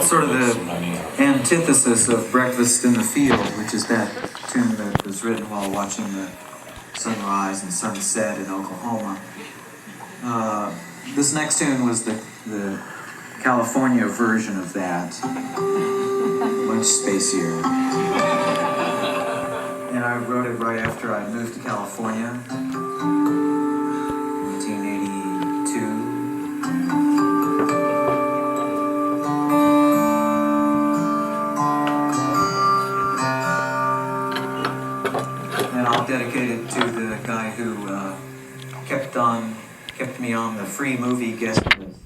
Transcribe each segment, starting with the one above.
sort of the antithesis of Breakfast in the Field, which is that tune that was written while watching the sunrise and sunset in Oklahoma. This next tune was the California version of that, much spacier. And I wrote it right after I moved to California, 1982. And I'll dedicate it to the guy who kept me on the free movie guest list.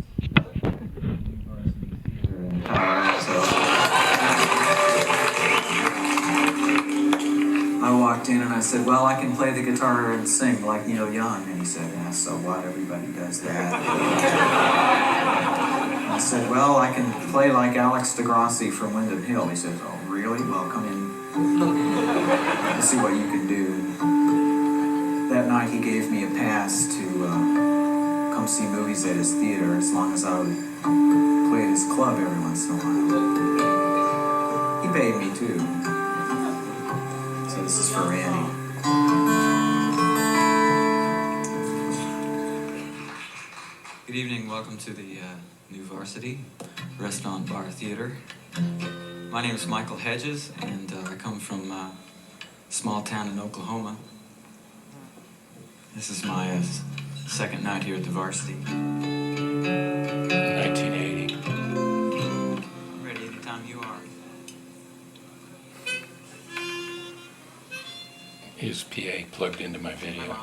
I walked in and I said, well, I can play the guitar and sing like Neil Young. And he said, yeah, so what? Everybody does that. I said, well, I can play like Alex DeGrassi from Windham Hill. He says, oh, really? Well, come in. Let's see what you can do. That night he gave me a pass to come see movies at his theater as long as I would play at his club every once in a while. He paid me too. So this is for Randy. Good evening, welcome to the New Varsity Restaurant Bar Theater. My name is Michael Hedges, and I come from a small town in Oklahoma. This is my second night here at the Varsity. 1980. I'm ready anytime you are. His PA plugged into my video.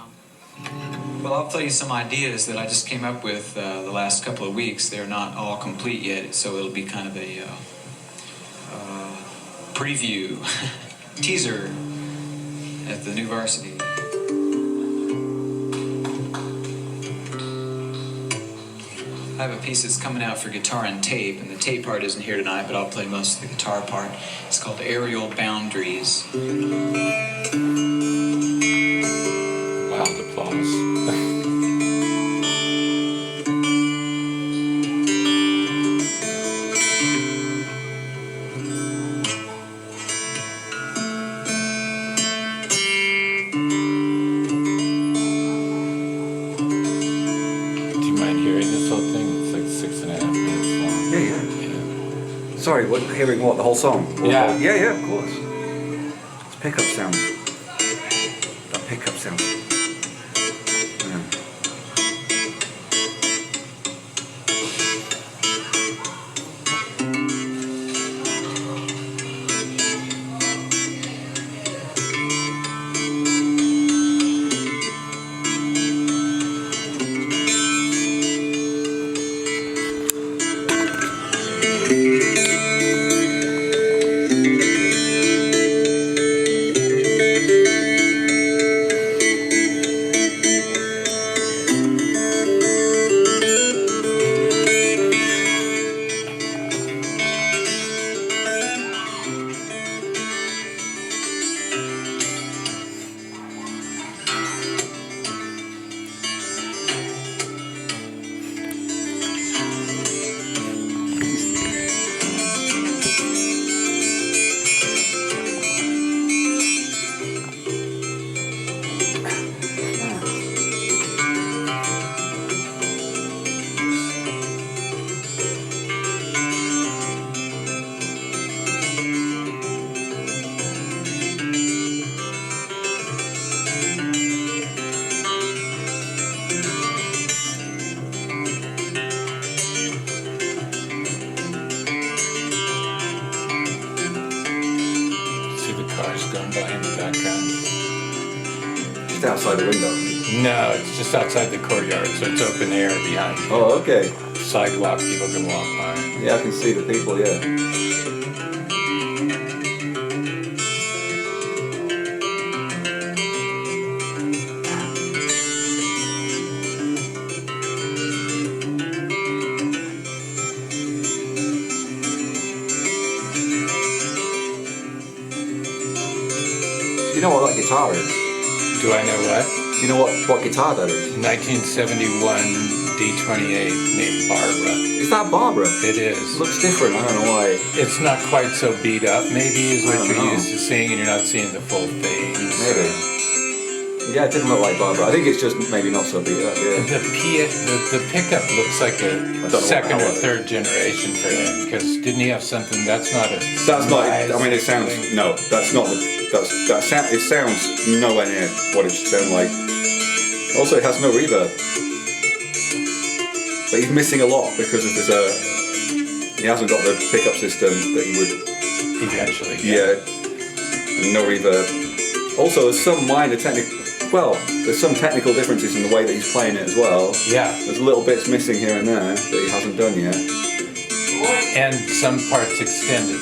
Well, I'll tell you some ideas that I just came up with the last couple of weeks. They're not all complete yet, so it'll be kind of a preview, teaser at the New Varsity. I have a piece that's coming out for guitar and tape, and the tape part isn't here tonight, but I'll play most of the guitar part. It's called Aerial Boundaries. Loud applause. Sorry, hearing what? The whole song? Yeah. Yeah, of course. It's pickup sound. That pickup sound. Yeah. Going by in the background. Just outside the window? No, it's just outside the courtyard, so it's open air behind you. Oh, okay. Sidewalk, people can walk by. Yeah, I can see the people, yeah. You know what that guitar is? Do I know what? Do you know what guitar that is? 1971 D28 named Barbara. Is that Barbara? It It is. looks different. I don't know why. It's not quite so beat up, maybe, is I what don't you're know. used to seeing, and you're not seeing the full thing. Maybe. Yeah, it didn't look like Barbara. I think it's just maybe not so beat up. Yeah. The pickup looks like don't a know second how or it- third generation for him, because didn't he have something that's not a That's not. surprise I mean, it sounds. thing? No, that's not. That sound. It sounds nowhere near what it should sound like. Also, it has no reverb. But he's missing a lot because of this. He hasn't got the pickup system that he would. Eventually. Yeah. And no reverb. Also, there's some minor technical. Well, there's some technical differences in the way that he's playing it as well. Yeah. There's little bits missing here and there that he hasn't done yet. And some parts extended.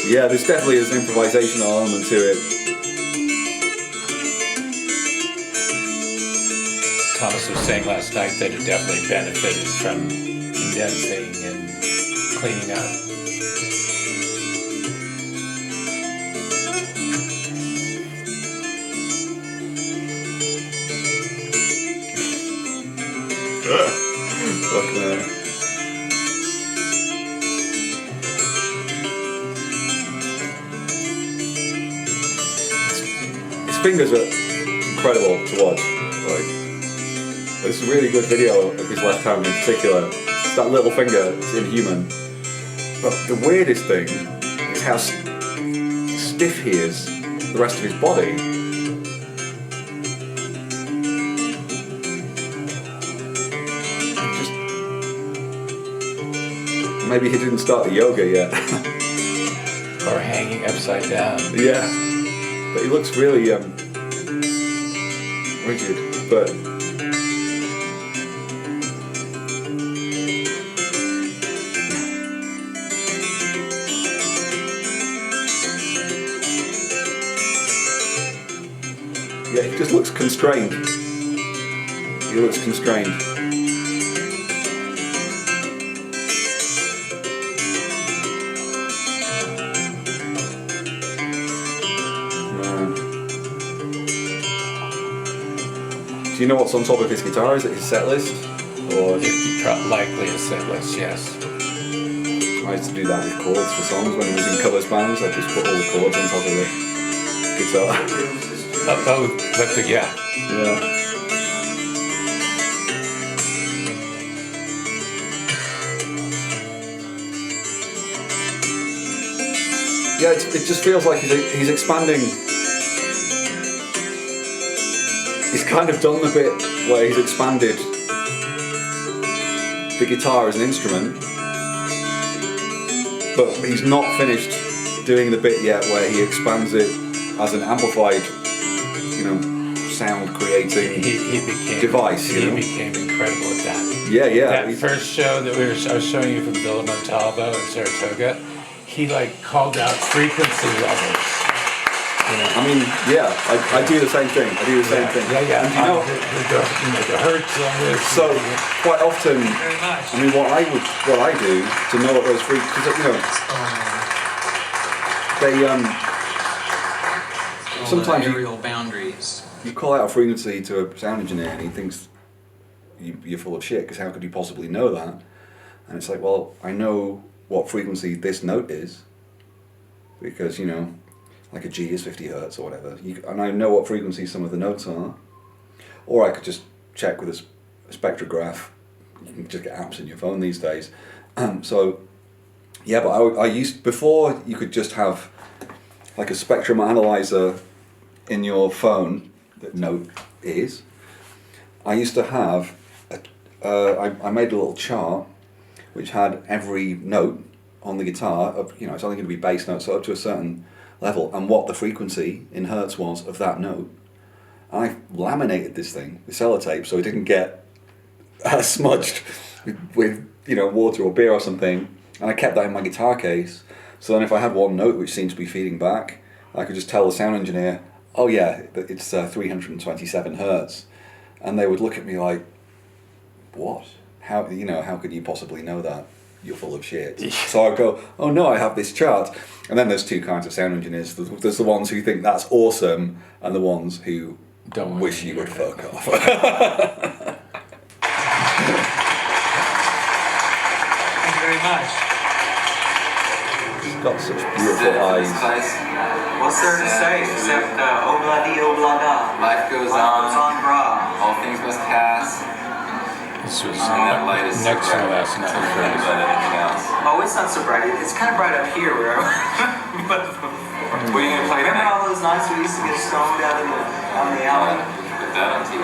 Yeah, there's definitely an improvisational element to it. Thomas was saying last night that it definitely benefited from condensing and cleaning up. Fuck no. His fingers are incredible to watch. Like, there's a really good video of his left hand in particular. It's that little finger, it's inhuman. But the weirdest thing is how stiff he is, the rest of his body. Just maybe he didn't start the yoga yet. Or hanging upside down. Yeah, but he looks really rigid. But yeah, he just looks constrained. He looks constrained. Do you know what's on top of his guitar? Is it his set list? Or Likely a set list, yes. I used to do that with chords for songs when I was in covers bands. I just put all the chords on top of the guitar. Yeah. Yeah. Yeah, it just feels like he's expanding. He's kind of done the bit where he's expanded the guitar as an instrument, but he's not finished doing the bit yet where he expands it as an amplified, sound creating device. He became incredible at that. Yeah. That first show that I was showing you from Villa Montalvo in Saratoga, he called out frequency levels. I mean, yeah, I do the same thing. I do the same thing. Yeah. And The hertz on this. so quite often, I mean, what I do to know what those frequencies, because they sometimes aerial boundaries. you call out a frequency to a sound engineer and he thinks you're full of shit because how could you possibly know that? And it's like, well, I know what frequency this note is because like a G is 50 hertz or whatever, and I know what frequency some of the notes are, or I could just check with a spectrograph. You can just get apps in your phone these days. So yeah, but I used, before you could just have like a spectrum analyzer in your phone that note is. I used to have I made a little chart which had every note on the guitar of, it's only going to be bass notes, so up to a certain level, and what the frequency in hertz was of that note. And I laminated this thing with sellotape so it didn't get smudged with water or beer or something, and I kept that in my guitar case, so then if I had one note which seemed to be feeding back, I could just tell the sound engineer, oh yeah, it's 327 hertz, and they would look at me like, what? How could you possibly know that? You're full of shit. So I go, oh no, I have this chart. And then there's two kinds of sound engineers. There's the ones who think that's awesome and the ones who Don't wish you would fuck off. Thank you very much. He's got such beautiful eyes. What's there to say except obla di obla da? Life goes Life goes on, on. brah. All things must pass. This was And that light is next to so bright. last night. So bright about anything else. Oh, it's not so bright. It's kind of bright up here where but What are you gonna play remember tonight? all those nights we used to get stoned out on the alley? Put that on TV.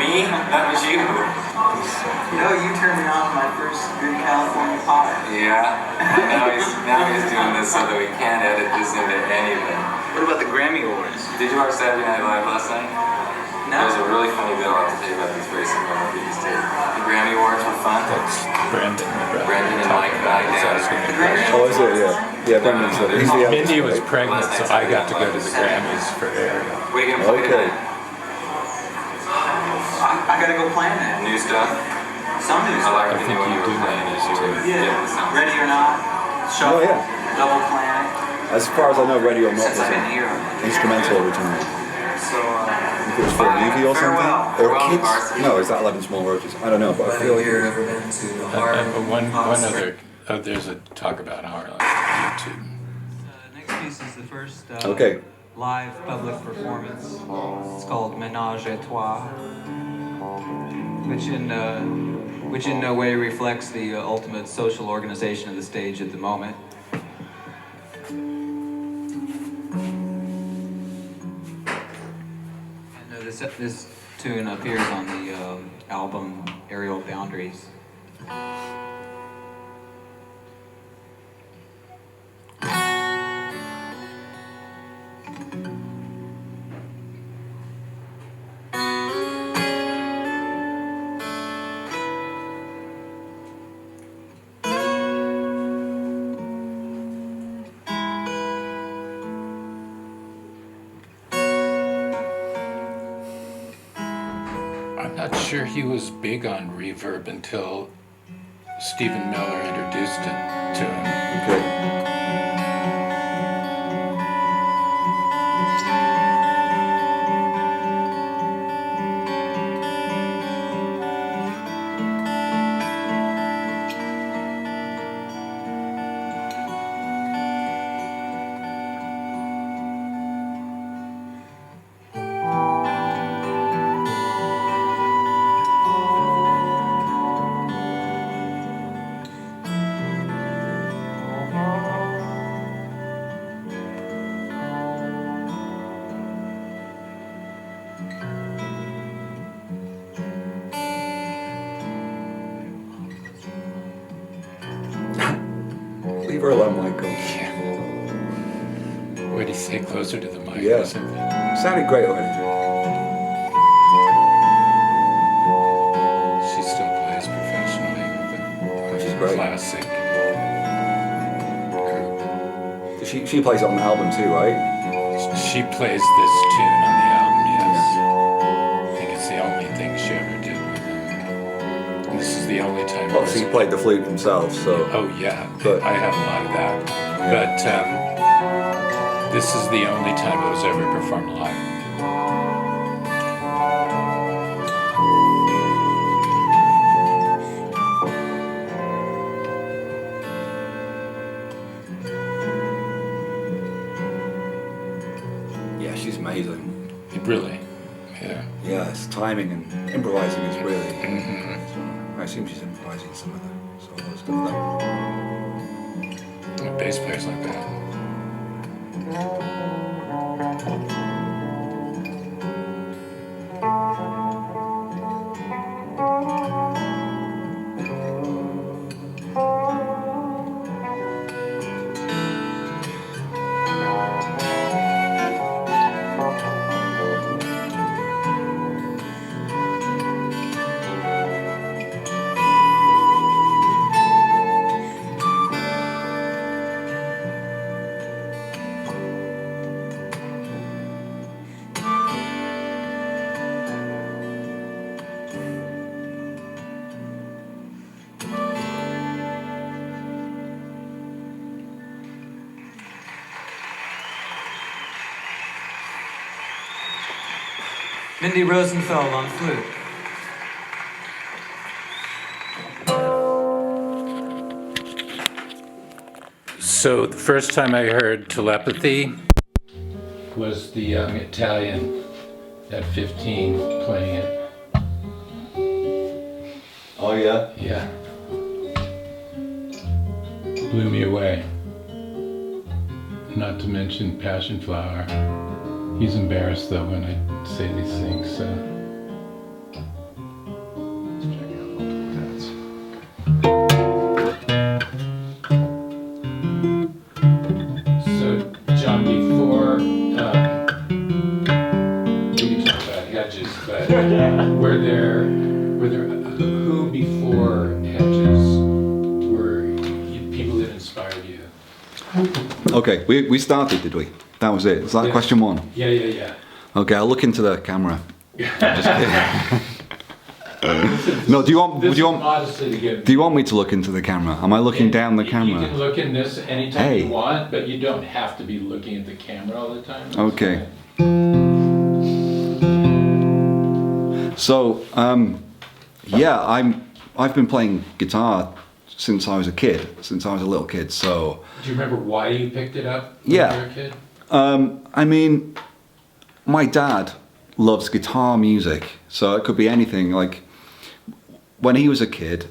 Me? That was you. You know, you turned me on to my first good California pie. Yeah. Now he's doing this so that we can't edit this into anything. What about the Grammy Awards? Did you watch Saturday Night Live last night? No. There's a really funny bit I'll have to tell you about these very similar movies too. The Grammy Awards were fun. That's Brandon. Brandon and Mike and I was danced. asking The me. Grammy Oh, is Awards it? last Yeah. night? Yeah, Brendan's the he's the eldest, Mindy was right? pregnant, so I got to go to the Grammys for Ariel. What are you gonna play Okay. tonight? I gotta go plan that. New stuff? Some news. I like I the think new one you you do were playing. manage You to. were getting the sounds. Ready or not? Shuffle. Oh, yeah. Double plan As far as I know, Ready or it. Not Since was I've been an here. instrumental originally. So, I think it was for a movie or something. Farewell. Or Farewell, kids. Varsity. No, is that 11 Small Roaches? I don't know, but I feel like ever been to Harlem? One other. Oh, there's a talk about Harlem. YouTube. Next piece is the first okay. live public performance. It's called Menage a Trois, which in no way reflects the ultimate social organization of the stage at the moment. And this tune appears on the album Aerial Boundaries. I'm not sure he was big on reverb until Stephen Miller introduced it to him. Okay. Leave her alone, Michael. What did he say? Closer to the mic Yeah. or something? Sounded great already. She still plays professionally with Which is a great. classic group. She plays it on the album too, right? She plays this tune on the album, yes. I think it's the only thing she ever did with him. And this is the only time. it Obviously, he was- played the flute himself, so. Oh yeah, But- I have a lot of that. But this is the only time it was ever performed live. Yeah, she's amazing. Really, yeah. Yes, timing and improvising is really. Mm-hmm. I assume she's improvising some of the solo stuff there. Bass players like that. Mindy Rosenfeld on flute. So the first time I heard telepathy was the young Italian at 15 playing it. Oh yeah. Yeah. Blew me away. Not to mention Passion Flower. He's embarrassed though when I say these things, so. So, John, before we can talk about Hedges, but were there who before Hedges were people that inspired you? Okay, we started, did we? That was it. Was that Yeah. question one? Yeah. Okay, I'll look into the camera. Just kidding. No, do you want modestly to give. do you want me to look into the camera? Am I looking down the You can camera? look in this anytime Hey. you want, but you don't have to be looking at the camera all the time. That's Okay. fine. So, yeah, I've been playing guitar since I was a kid, since I was a little kid. So, Do you remember why you picked it up when Yeah. you were a kid? I mean, my dad loves guitar music, so it could be anything. Like when he was a kid,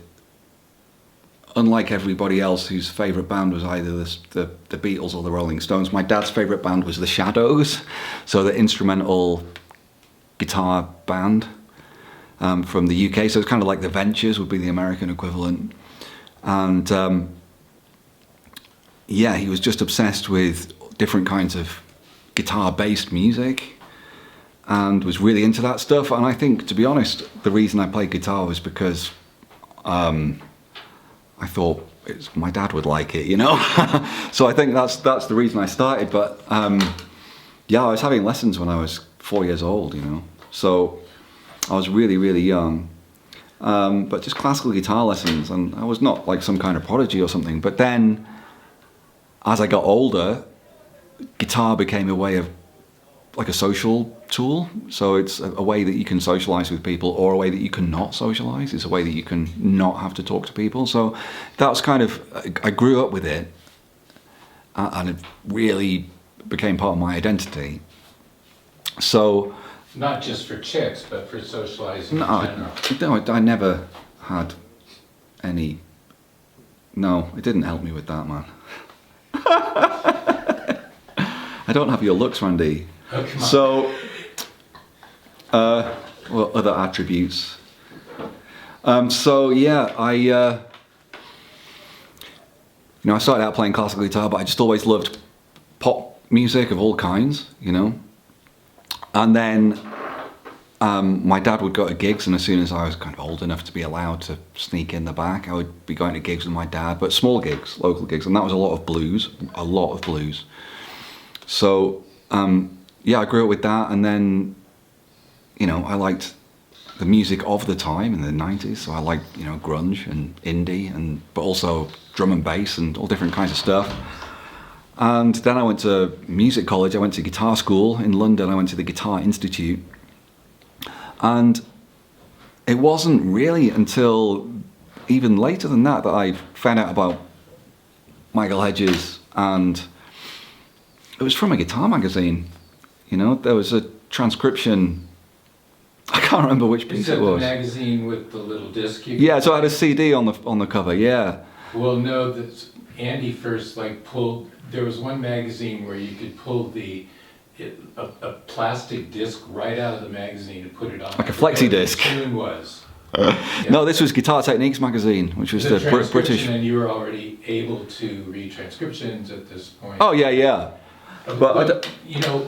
unlike everybody else whose favorite band was either the Beatles or the Rolling Stones, my dad's favorite band was the Shadows, so the instrumental guitar band from the UK. So it's kind of like the Ventures would be the American equivalent. And yeah, he was just obsessed with different kinds of guitar-based music and was really into that stuff. And I think, to be honest, the reason I played guitar was because I thought my dad would like it, you know. So I think that's the reason I started. But yeah, I was having lessons when I was 4 years old, you know. So I was really, really young. But just classical guitar lessons, and I was not like some kind of prodigy or something. But then, as I got older, guitar became a way of, like a social tool. So it's a way that you can socialize with people, or a way that you can not socialize. It's a way that you can not have to talk to people. So that's kind of, I grew up with it, and it really became part of my identity. So, Not just for chicks, but for socializing in no, general. I never had any. No, it didn't help me with that, man. I don't have your looks, Randy. Oh, come on. So, well, other attributes. So yeah, I started out playing classical guitar, but I just always loved pop music of all kinds, you know. And then my dad would go to gigs, and as soon as I was kind of old enough to be allowed to sneak in the back, I would be going to gigs with my dad, but small gigs, local gigs, and that was a lot of blues. So yeah, I grew up with that, and then, you know, I liked the music of the time in the 90s, so I liked, you know, grunge and indie, but also drum and bass and all different kinds of stuff. And then I went to music college, I went to guitar school in London, I went to the Guitar Institute. And it wasn't really until even later than that I found out about Michael Hedges, and it was from a guitar magazine. You know, there was a transcription, I can't remember which piece Is that it the was. magazine with the little disc? Yeah, so I had a CD on the cover, yeah. Well, no, that's Andy first pulled. There was one magazine where you could pull a plastic disc right out of the magazine and put it on. Like a flexi disc. The tune was. No, this was Guitar Techniques magazine, which was the British. Transcription, and you were already able to read transcriptions at this point. Oh yeah. But you know,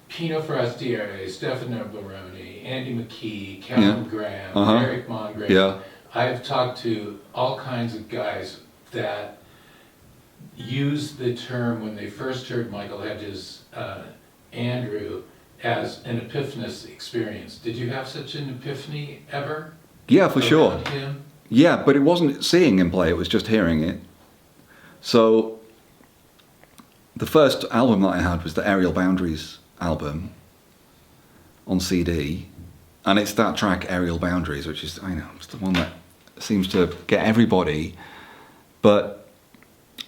Pino Frastieri, Stefano Baroni, Andy McKee, Calvin Graham, Eric Mongrave. Yeah. I've talked to all kinds of guys that use the term when they first heard Michael Hedges, Andrew, as an epiphanous experience. Did you have such an epiphany ever? Yeah, for sure. Around him? Yeah, but it wasn't seeing him play, it was just hearing it. So the first album that I had was the Aerial Boundaries album. on CD, and it's that track Aerial Boundaries, which is, I know, it's the one that seems to get everybody, but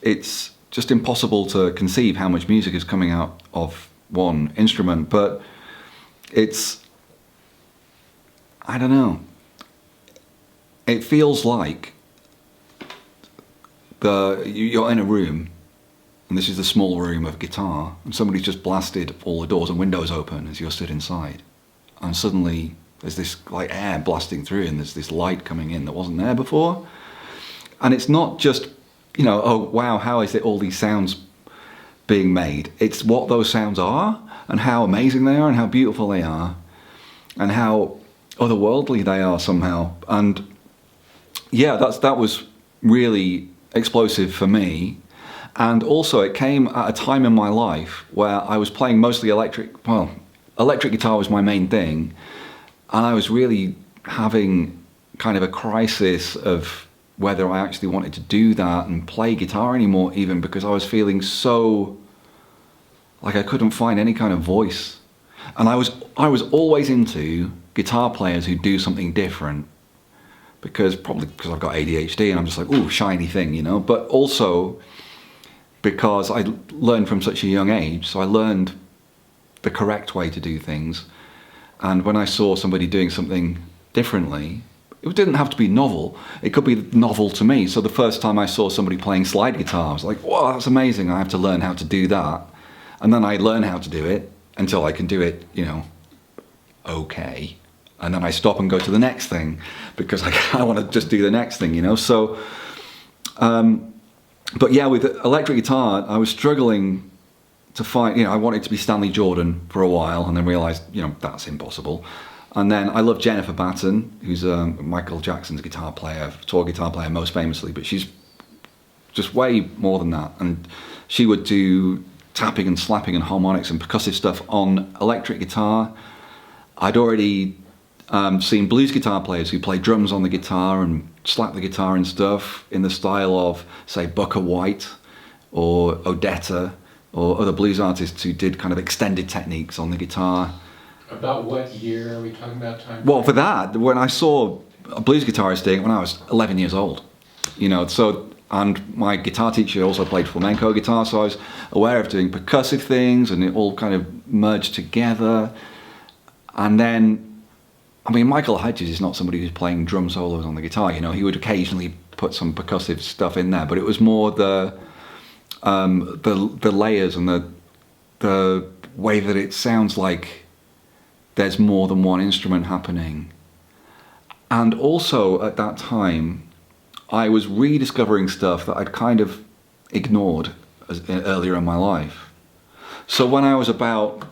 it's just impossible to conceive how much music is coming out of one instrument. But it's, I don't know, it feels like you're in a room, and this is the small room of guitar, and somebody's just blasted all the doors and windows open as you're stood inside, and suddenly there's this like air blasting through, and there's this light coming in that wasn't there before. And it's not just, you know, oh wow, how is it all these sounds being made? It's what those sounds are, and how amazing they are, and how beautiful they are, and how otherworldly they are somehow. And yeah, that was really explosive for me. And also it came at a time in my life where I was playing mostly electric guitar was my main thing, and I was really having kind of a crisis of whether I actually wanted to do that and play guitar anymore, even, because I was feeling so like I couldn't find any kind of voice. And I was always into guitar players who do something different, probably because I've got ADHD and I'm just like, ooh, shiny thing, you know, but also because I learned from such a young age, so I learned the correct way to do things. And when I saw somebody doing something differently, it didn't have to be novel, it could be novel to me. So the first time I saw somebody playing slide guitar, I was like, whoa, that's amazing, I have to learn how to do that. And then I learn how to do it until I can do it, you know, okay. And then I stop and go to the next thing because I want to just do the next thing, you know. So, but yeah, with electric guitar, I was struggling to find, you know, I wanted to be Stanley Jordan for a while, and then realised, you know, that's impossible. And then I love Jennifer Batten, who's Michael Jackson's guitar player, tour guitar player most famously, but she's just way more than that. And she would do tapping and slapping and harmonics and percussive stuff on electric guitar. I'd already seen blues guitar players who play drums on the guitar and slap the guitar and stuff in the style of, say, Booker White or Odetta or other blues artists who did kind of extended techniques on the guitar. About what year are we talking about time? Well, for that, when I saw a blues guitarist doing it when I was 11 years old, you know, so, and my guitar teacher also played flamenco guitar, so I was aware of doing percussive things, and it all kind of merged together. And then, I mean, Michael Hedges is not somebody who's playing drum solos on the guitar, you know, he would occasionally put some percussive stuff in there, but it was more the layers and the way that it sounds like there's more than one instrument happening. And also at that time, I was rediscovering stuff that I'd kind of ignored earlier in my life. So when I was about,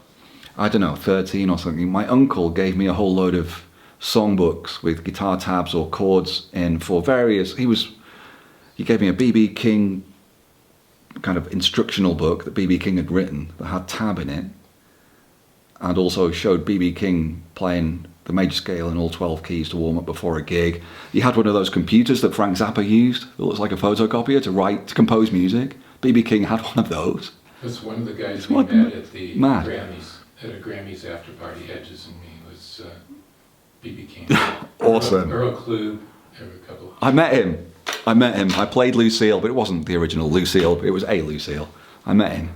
I don't know, 13 or something, my uncle gave me a whole load of songbooks with guitar tabs or chords in for various, he gave me a B.B. King kind of instructional book that B.B. King had written that had tab in it, and also showed B.B. King playing the major scale in all 12 keys to warm up before a gig. He had one of those computers that Frank Zappa used that looks like a photocopier to compose music. B.B. King had one of those. That's one of the guys we met at the Grammys, at a Grammys after party. Hedges and me was B.B. King. Awesome. Earl Klugh, there were a couple. I met him. I played Lucille, but it wasn't the original Lucille. It was a Lucille. I met him,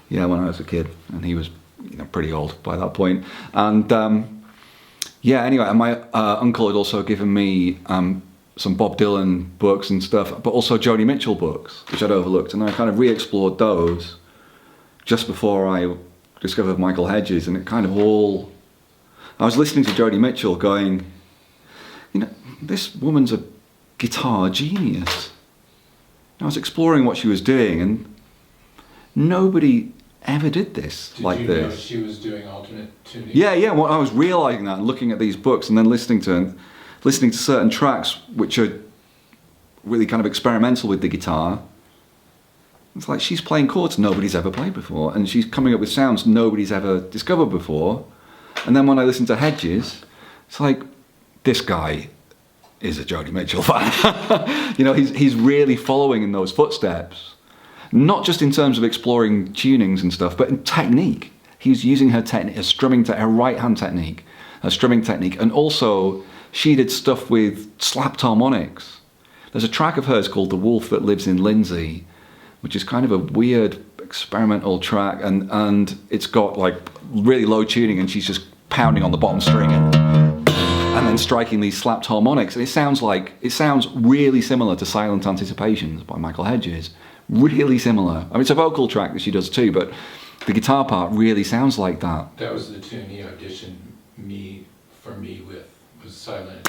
yeah, when I was a kid, and he was, you know, pretty old by that point. And yeah, anyway, and my uncle had also given me some Bob Dylan books and stuff, but also Joni Mitchell books, which I'd overlooked, and I kind of re-explored those just before I discovered Michael Hedges, and it kind of all... I was listening to Joni Mitchell going, you know, this woman's a guitar genius. I was exploring what she was doing, and nobody ever did this like this. Did you know she was doing alternate tuning? Yeah. Well, I was realising that and looking at these books and then listening to certain tracks which are really kind of experimental with the guitar. It's like she's playing chords nobody's ever played before, and she's coming up with sounds nobody's ever discovered before. And then when I listen to Hedges, it's like, this guy is a Joni Mitchell fan. You know, he's really following in those footsteps. Not just in terms of exploring tunings and stuff, but in technique. He's using her strumming, her right hand technique her strumming technique. And also, she did stuff with slapped harmonics. There's a track of hers called The Wolf That Lives in Lindsay, which is kind of a weird experimental track, and it's got like really low tuning, and she's just pounding on the bottom string and then striking these slapped harmonics, and it sounds really similar to Silent Anticipations by Michael Hedges. Really similar. I mean, it's a vocal track that she does too, but the guitar part really sounds like that. That was the tune he auditioned me with, was Silent.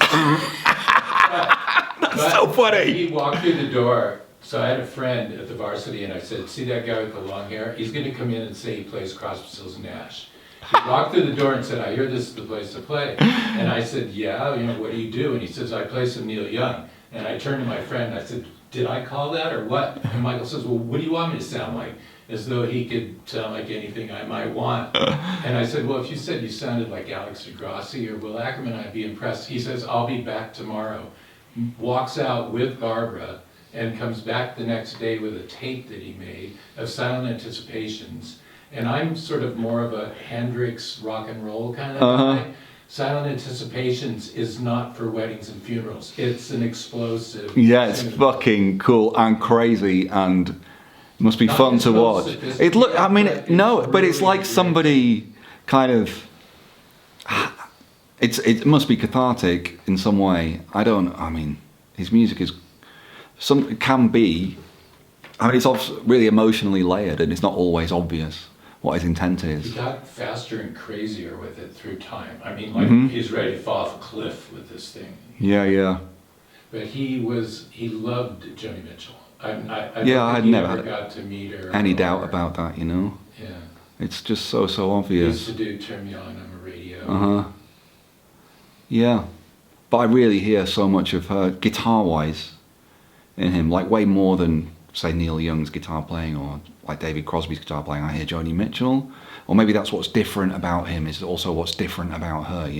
That's so funny. He walked through the door, so I had a friend at the Varsity, and I said, see that guy with the long hair? He's going to come in and say he plays Crosby, Stills, Nash. He walked through the door and said, I hear this is the place to play. And I said, yeah, what do you do? And he says, I play some Neil Young. And I turned to my friend and I said, did I call that or what? And Michael says, well, what do you want me to sound like? As though he could sound like anything I might want. And I said, well, if you said you sounded like Alex Degrassi or Will Ackerman, I'd be impressed. He says, I'll be back tomorrow. Walks out with Barbara and comes back the next day with a tape that he made of Silent Anticipations. And I'm sort of more of a Hendrix rock and roll kind of guy. Silent Anticipations is not for weddings and funerals. It's an explosive. Yeah, it's fucking cool and crazy, and must be fun to watch. But it's like somebody kind of. It must be cathartic in some way. His music is can be. I mean, it's really emotionally layered, and it's not always obvious what his intent is. He got faster and crazier with it through time. I mean, he's ready to fall off a cliff with this thing. Yeah. But he loved Joni Mitchell. I I'd never got to meet her. Any doubt about that, Yeah. It's just so He obvious. used to do Turn Me On a Radio. Yeah. But I really hear so much of her, guitar-wise, in him, like way more than, say, Neil Young's guitar playing or like David Crosby's guitar playing. I hear Joni Mitchell, or maybe that's what's different about him, is also what's different about her,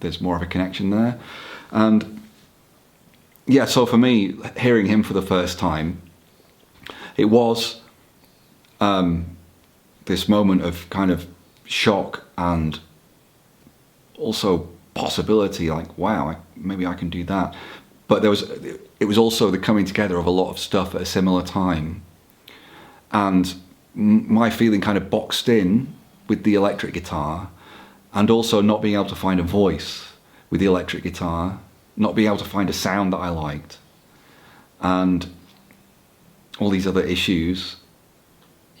There's more of a connection there. And yeah, so for me, hearing him for the first time, it was this moment of kind of shock and also possibility, like, wow, maybe I can do that. But it was also the coming together of a lot of stuff at a similar time, and my feeling kind of boxed in with the electric guitar, and also not being able to find a voice with the electric guitar, not being able to find a sound that I liked, and all these other issues.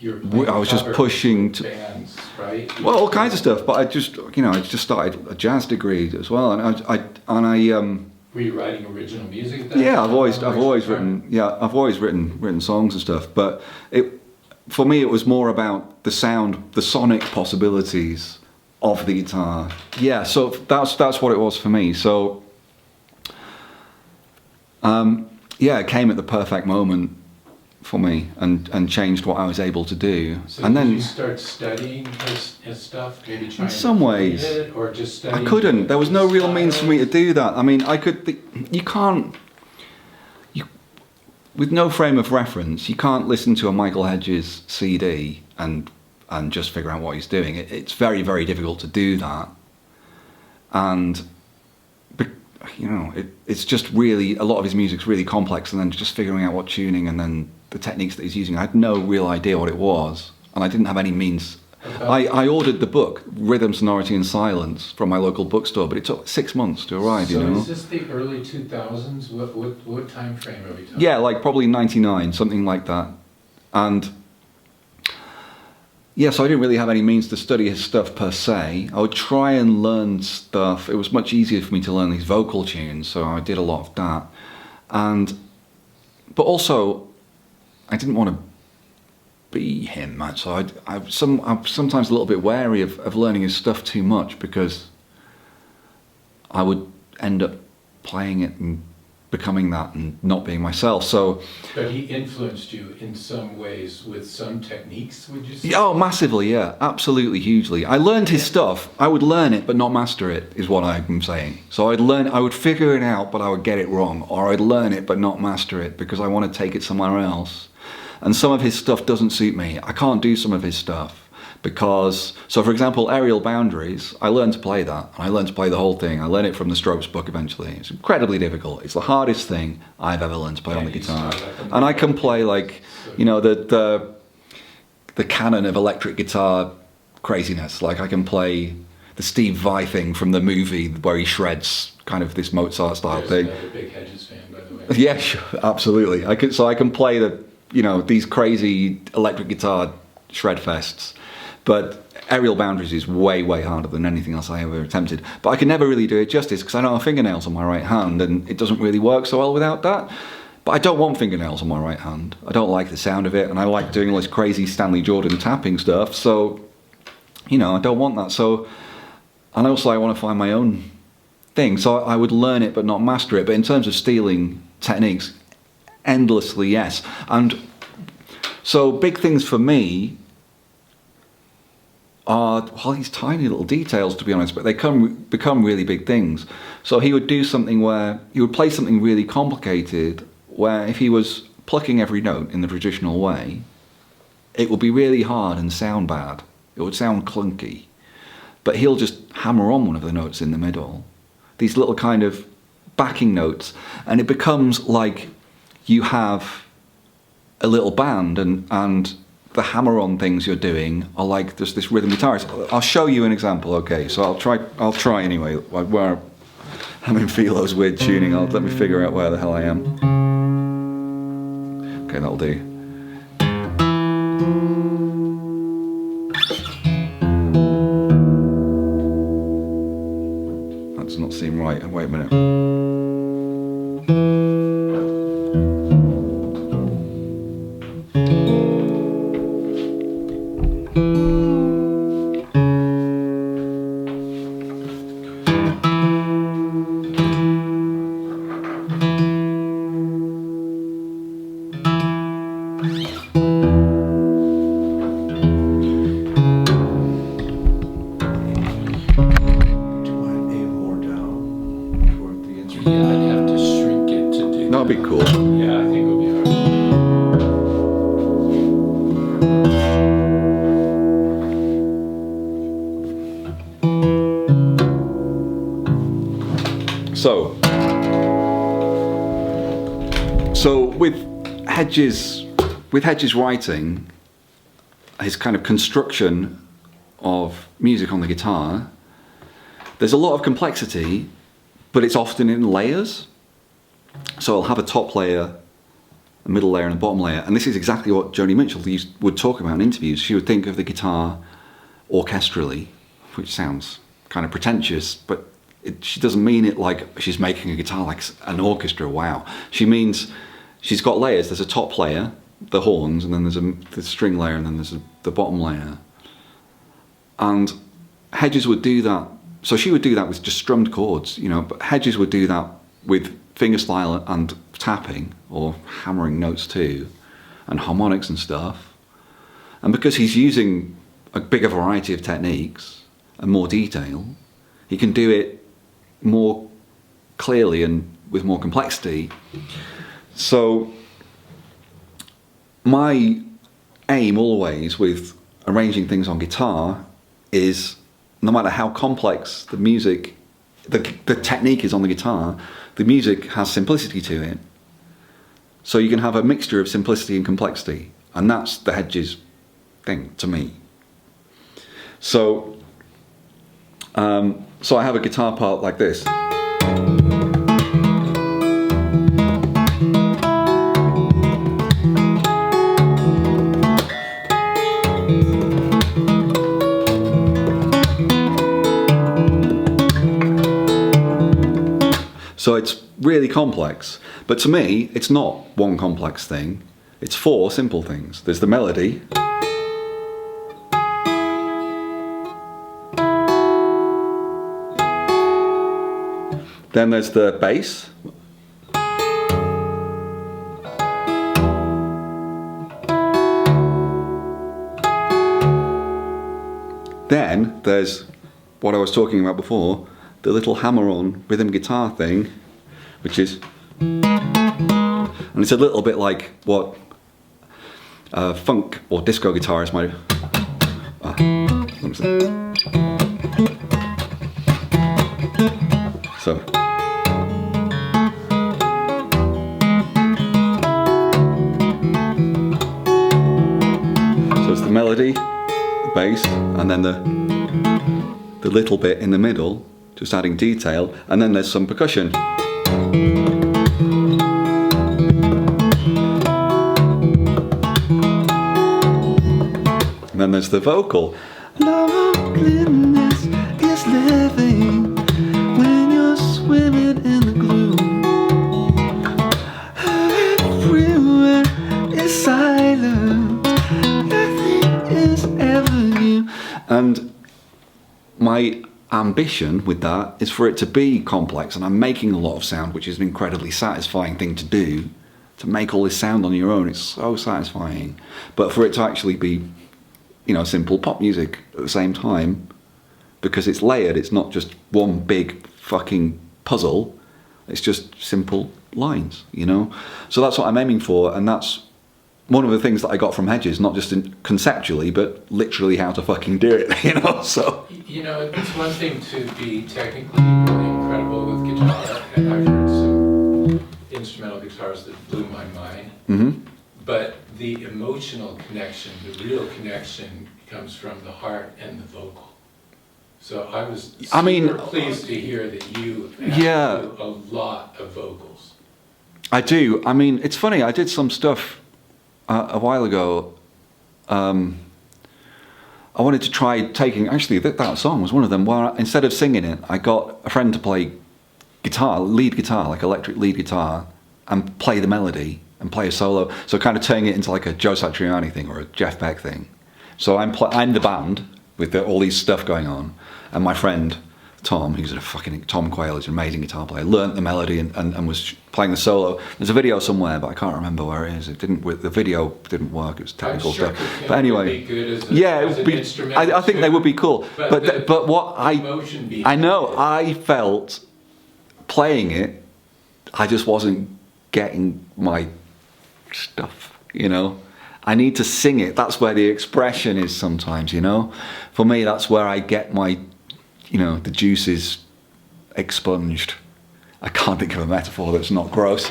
I was just pushing to bands, right? Well, all kinds of stuff, but I just started a jazz degree as well, and I Were you writing original music at that yeah, time? I've always written songs and stuff, but for me it was more about the sound, the sonic possibilities of the guitar. Yeah, so that's what it was for me. So it came at the perfect moment for me and changed what I was able to do. So and did then you start studying his stuff, maybe trying in some ways, it, or just studying? I couldn't. There was no real means for me to do that. I mean, you can't. With no frame of reference, you can't listen to a Michael Hedges CD and just figure out what he's doing. It's very, very difficult to do that. And it's just really, a lot of his music's really complex, and then just figuring out what tuning and then the techniques that he's using, I had no real idea what it was, and I didn't have any means. I ordered the book, Rhythm, Sonority and Silence, from my local bookstore, but it took 6 months to arrive, So is this the early 2000s? What time frame are we talking? Yeah, like probably 99, something like that. And yeah, so I didn't really have any means to study his stuff per se. I would try and learn stuff. It was much easier for me to learn these vocal tunes, so I did a lot of that. But also, I didn't want to be him, so I'm sometimes a little bit wary of learning his stuff too much, because I would end up playing it and becoming that and not being myself. So, but he influenced you in some ways with some techniques, would you say? Oh, massively, yeah, absolutely, hugely. I learned his stuff. I would learn it but not master it, is what I'm saying. So I would figure it out, but I would get it wrong, or I'd learn it but not master it because I want to take it somewhere else. And some of his stuff doesn't suit me. I can't do some of his stuff. Because, so for example, Aerial Boundaries, I learned to play that, and I learned to play the whole thing. I learned it from the Strokes book eventually. It's incredibly difficult. It's the hardest thing I've ever learned to play on the guitar. And I can play like, you know, the canon of electric guitar craziness. Like I can play the Steve Vai thing from the movie where he shreds kind of this Mozart style thing. Another big Hedges fan, by the way. Yeah, sure, absolutely. I can play these crazy electric guitar shred fests, but Aerial Boundaries is way, way harder than anything else I ever attempted. But I can never really do it justice because I don't have fingernails on my right hand, and it doesn't really work so well without that. But I don't want fingernails on my right hand. I don't like the sound of it, and I like doing all this crazy Stanley Jordan tapping stuff. So, you know, I don't want that. So, and also I want to find my own thing. So I would learn it but not master it. But in terms of stealing techniques, endlessly, yes. And so big things for me are, well, these tiny little details, to be honest, but they become really big things. So he would do something where he would play something really complicated, where if he was plucking every note in the traditional way, it would be really hard and sound bad. It would sound clunky. But he'll just hammer on one of the notes in the middle, these little kind of backing notes, and it becomes like you have a little band, and the hammer-on things you're doing are like there's this rhythm guitarist. I'll show you an example. Okay, so I'll try anyway. Where I'm in Philo's weird tuning. Let me figure out where the hell I am. Okay, that'll do. That does not seem right. Wait a minute. That'd be cool. Yeah, I think it would be So with Hedges writing, his kind of construction of music on the guitar, there's a lot of complexity, but it's often in layers. So I'll have a top layer, a middle layer, and a bottom layer. And this is exactly what Joni Mitchell would talk about in interviews. She would think of the guitar orchestrally, which sounds kind of pretentious, but she doesn't mean it like she's making a guitar like an orchestra, wow. She means she's got layers. There's a top layer, the horns, and then there's the string layer, and then there's the bottom layer. And Hedges would do that. So she would do that with just strummed chords, you know, but Hedges would do that with fingerstyle and tapping, or hammering notes too, and harmonics and stuff. And because he's using a bigger variety of techniques and more detail, he can do it more clearly and with more complexity. So my aim always with arranging things on guitar is, no matter how complex the music, the technique is on the guitar, the music has simplicity to it. So you can have a mixture of simplicity and complexity, and that's the Hedges thing to me. So, so I have a guitar part like this. So it's really complex, but to me, it's not one complex thing. It's four simple things. There's the melody. Then there's the bass. Then there's what I was talking about before, the little hammer-on rhythm guitar thing, which is, and it's a little bit like what funk or disco guitarists might. Let me see. So. So it's the melody, the bass, and then the little bit in the middle, just adding detail, and then there's some percussion. And then there's the vocal. Loneliness is living when you're swimming in the gloom. Everywhere is silent. Nothing is ever new. And my ambition with that is for it to be complex, and I'm making a lot of sound, which is an incredibly satisfying thing to do. To make all this sound on your own, it's so satisfying. But for it to actually be, you know, simple pop music at the same time, because it's layered, it's not just one big fucking puzzle, it's just simple lines, you know? So that's what I'm aiming for, and that's one of the things that I got from Hedges, not just conceptually, but literally how to fucking do it, you know, so. You know, it's one thing to be technically really incredible with guitar, and I've heard some instrumental guitars that blew my mind, but the emotional connection, the real connection, comes from the heart and the vocal. So I was super pleased to hear that you have a lot of vocals. I do. I mean, it's funny, I did some stuff a while ago. I wanted to try taking, actually that song was one of them, where instead of singing it, I got a friend to play guitar, lead guitar, like electric lead guitar, and play the melody and play a solo. So kind of turning it into like a Joe Satriani thing or a Jeff Beck thing. So I'm the band with all these stuff going on, and my friend Tom, who's Tom Quayle, is an amazing guitar player, learnt the melody and was playing the solo. There's a video somewhere, but I can't remember where it is. The video didn't work. It was technical stuff. But anyway, I think they would be cool. But what I know, I felt playing it, I just wasn't getting my stuff, you know. I need to sing it. That's where the expression is sometimes, you know. For me, that's where I get my, you know, the juices expunged. I can't think of a metaphor that's not gross.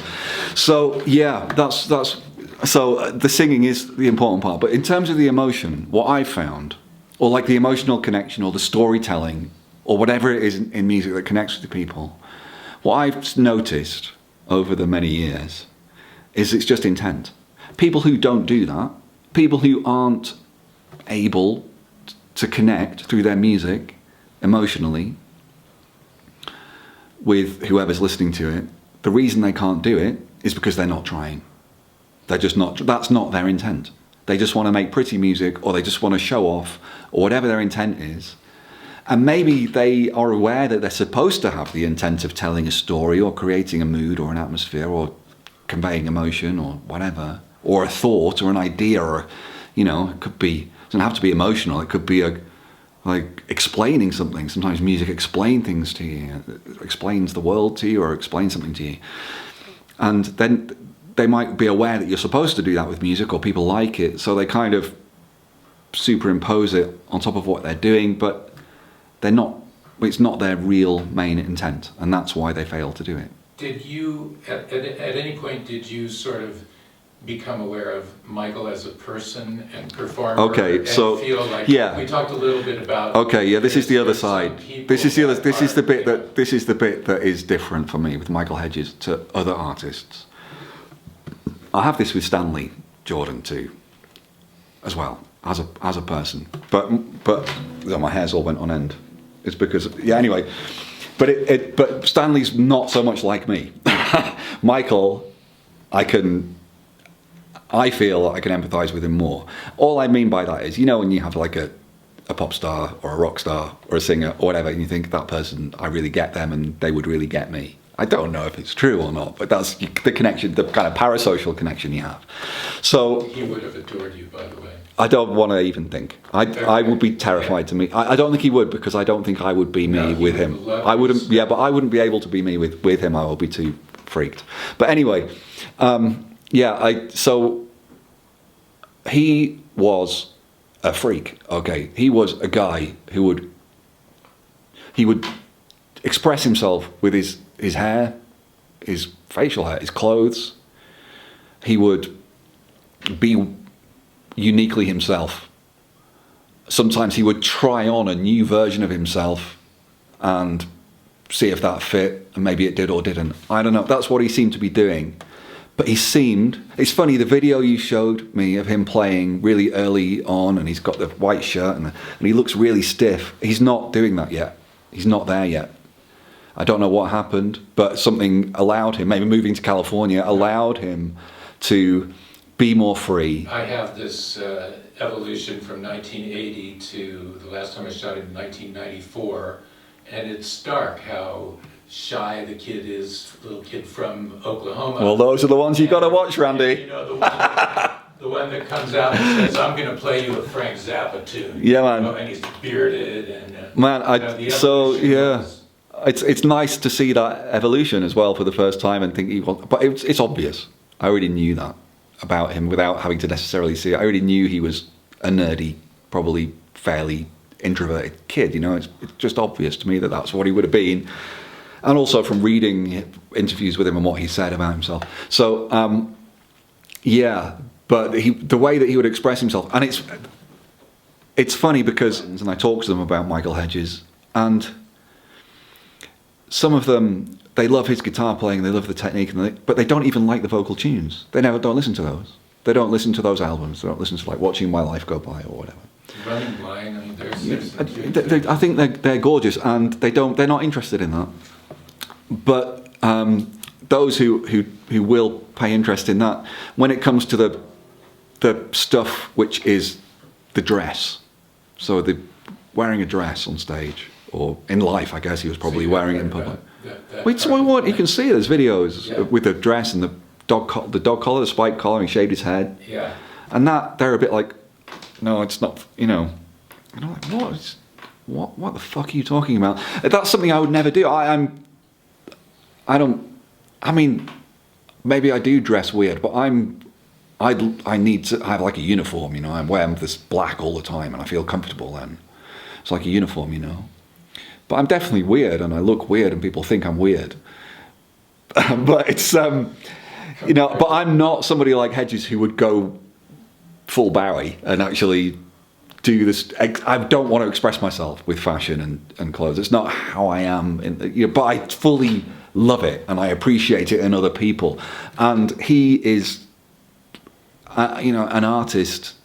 So yeah, that's so the singing is the important part. But in terms of the emotion, what I found, or like the emotional connection, or the storytelling, or whatever it is in music that connects with the people, what I've noticed over the many years is it's just intent. People who don't do that, people who aren't able to connect through their music emotionally with whoever's listening to it, the reason they can't do it is because they're not trying. They're just not, that's not their intent. They just want to make pretty music, or they just want to show off, or whatever their intent is. And maybe they are aware that they're supposed to have the intent of telling a story, or creating a mood, or an atmosphere, or conveying emotion, or whatever, or a thought, or an idea, or, you know, it could be, it doesn't have to be emotional, it could be like explaining something. Sometimes music explains things to you, it explains the world to you, or explains something to you. And then they might be aware that you're supposed to do that with music, or people like it, so they kind of superimpose it on top of what they're doing, but they're not, it's not their real main intent, and that's why they fail to do it. Did you, at any point, did you sort of become aware of Michael as a person and performer? Okay, and so feel like, yeah, we talked a little bit about. Okay, yeah, this is the other side. This is the bit you know, that this is the bit that is different for me with Michael Hedges to other artists. I have this with Stanley Jordan too, as well as a person. But oh, my hair's all went on end. It's because anyway. But Stanley's not so much like me. Michael, I feel I can empathise with him more. All I mean by that is, you know, when you have like a pop star or a rock star or a singer or whatever, and you think that person, I really get them and they would really get me. I don't know if it's true or not, but that's the connection, the kind of parasocial connection you have. So he would have adored you, by the way. I don't want to even think. I would be terrified to meet. I don't think he would, because I don't think I would be me with him. I wouldn't. Yeah, but I wouldn't be able to be me with him. I would be too freaked. But anyway, so he was a freak. Okay, he was a guy who would express himself with his hair, his facial hair, his clothes. He would be uniquely himself. Sometimes he would try on a new version of himself and see if that fit, and maybe it did or didn't. I don't know. That's what he seemed to be doing. But it's funny, the video you showed me of him playing really early on, and he's got the white shirt, and he looks really stiff. He's not doing that yet. He's not there yet. I don't know what happened, but something allowed him, maybe moving to California, allowed him to be more free. I have this evolution from 1980 to the last time I shot it in 1994, and it's stark how shy the kid is, little kid from Oklahoma. Well, those are the ones you got to watch, Randy. You know, the one that comes out and says, "I'm going to play you a Frank Zappa tune." Yeah, man. You know, and he's bearded and. Man, Was, it's nice to see that evolution as well for the first time and think but it's obvious. I already knew that about him without having to necessarily see it. I already knew he was a nerdy, probably fairly introverted kid. You know, it's just obvious to me that that's what he would have been. And also from reading interviews with him and what he said about himself. So, but the way that he would express himself, and it's funny because, and I talk to them about Michael Hedges, and some of them, they love his guitar playing, they love the technique, but they don't even like the vocal tunes. They don't listen to those. They don't listen to those albums. They don't listen to like Watching My Life Go By or whatever. Running Blind, I mean, I think they're gorgeous, and they're not interested in that. But those who will pay interest in that, when it comes to the stuff which is the dress, so the wearing a dress on stage or in life, I guess he was probably wearing it in public. What you can see, there's videos with the dress and the dog collar, the spike collar, and he shaved his head. Yeah. And that they're a bit like, no, it's not. You know, and I'm like, what the fuck are you talking about? That's something I would never do. I mean, maybe I do dress weird, but I need to have like a uniform, you know. I'm wearing this black all the time, and I feel comfortable then. It's like a uniform, you know. But I'm definitely weird, and I look weird, and people think I'm weird. But it's, you know, but I'm not somebody like Hedges who would go full Bowie and actually do this. I don't want to express myself with fashion and clothes. It's not how I am. You know, but I fully love it, and I appreciate it in other people. And he is, you know, an artist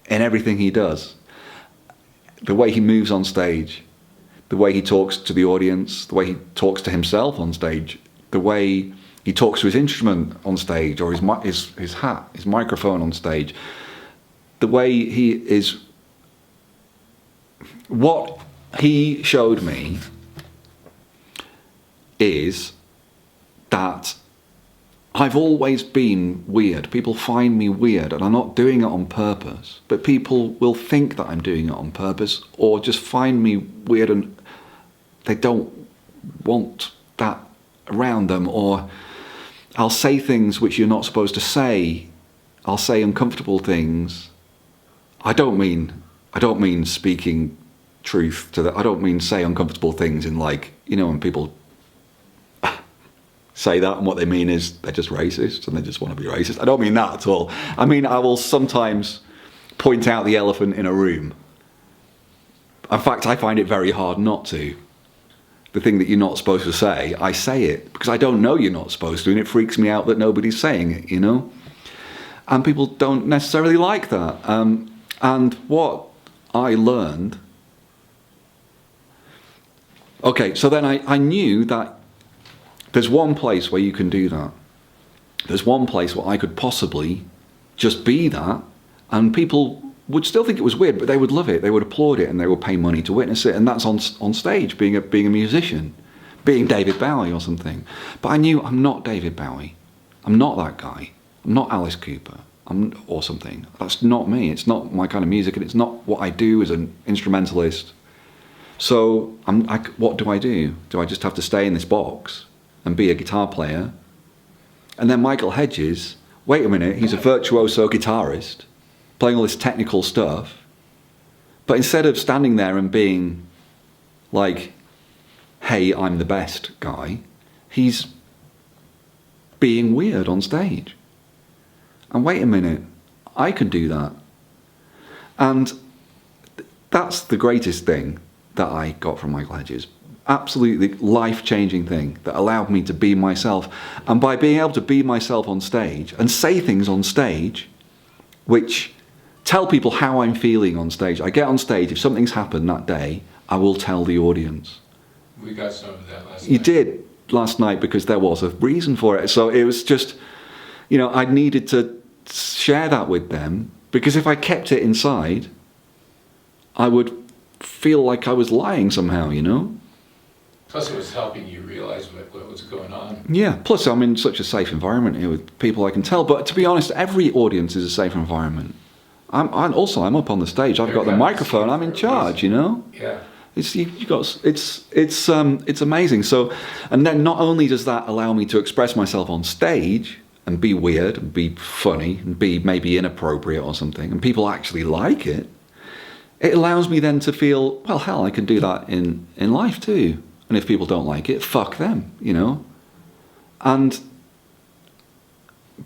in everything he does. The way he moves on stage, the way he talks to the audience, the way he talks to himself on stage, the way he talks to his instrument on stage, or his hat, his microphone on stage, the way he is. What he showed me is that I've always been weird. People find me weird, and I'm not doing it on purpose. But people will think that I'm doing it on purpose, or just find me weird, and they don't want that around them. Or I'll say things which you're not supposed to say. I'll say uncomfortable things. I don't mean speaking truth to that. I don't mean say uncomfortable things in, like, you know, when people say that and what they mean is they're just racist and they just want to be racist. I don't mean that at all. I mean, I will sometimes point out the elephant in a room. In fact, I find it very hard not to. The thing that you're not supposed to say, I say it because I don't know you're not supposed to, and it freaks me out that nobody's saying it, you know? And people don't necessarily like that. And what I learned... Okay, so then I knew that there's one place where you can do that. There's one place where I could possibly just be that, and people would still think it was weird, but they would love it, they would applaud it, and they would pay money to witness it, and that's on stage, being a musician, being David Bowie or something. But I knew I'm not David Bowie. I'm not that guy. I'm not Alice Cooper or something. That's not me. It's not my kind of music, and it's not what I do as an instrumentalist. So what do? Do I just have to stay in this box and be a guitar player? And then Michael Hedges, wait a minute, he's a virtuoso guitarist, playing all this technical stuff. But instead of standing there and being like, hey, I'm the best guy, he's being weird on stage. And wait a minute, I can do that. And that's the greatest thing that I got from Michael Hedges. Absolutely life-changing thing that allowed me to be myself. And by being able to be myself on stage and say things on stage which tell people how I'm feeling on stage. I get on stage, if something's happened that day, I will tell the audience. We got some of that last night. You did last night because there was a reason for it. So it was just, you know, I needed to share that with them, because if I kept it inside, I would feel like I was lying somehow, you know? Plus it was helping you realize what was going on. Yeah, plus I'm in such a safe environment here with people I can tell. But to be honest, every audience is a safe environment. I'm up on the stage. I've got the microphone. I'm in charge, you know? Yeah. It's amazing. So, and then not only does that allow me to express myself on stage and be weird and be funny and be maybe inappropriate or something, and people actually like it, it allows me then to feel, well, hell, I can do that in life too. And if people don't like it, fuck them, you know? And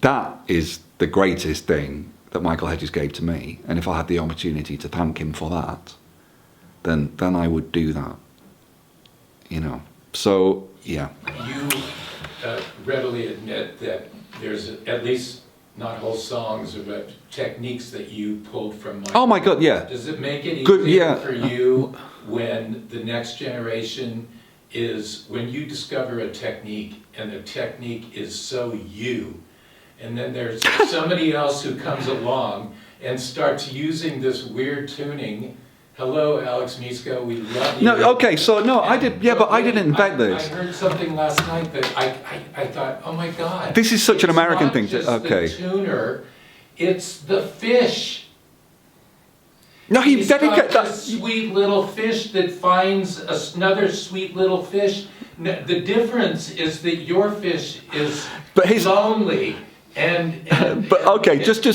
that is the greatest thing that Michael Hedges gave to me. And if I had the opportunity to thank him for that, then I would do that, you know? So, yeah. You readily admit that there's at least not whole songs, but techniques that you pulled from Michael. Oh my God, yeah. Does it make it Good, easier yeah. for you when the next generation is, when you discover a technique and the technique is so you, and then there's somebody else who comes along and starts using this weird tuning? Hello, Alex Misko, we love you. No, okay, so no, I did, yeah, but I didn't invent this. I heard something last night that I thought, oh my God. This is such an American thing to, It's not just the tuner, it's the fish. No, he He's dedicated got that. this sweet little fish that finds another sweet little fish. The difference is that your fish is lonely and But okay, just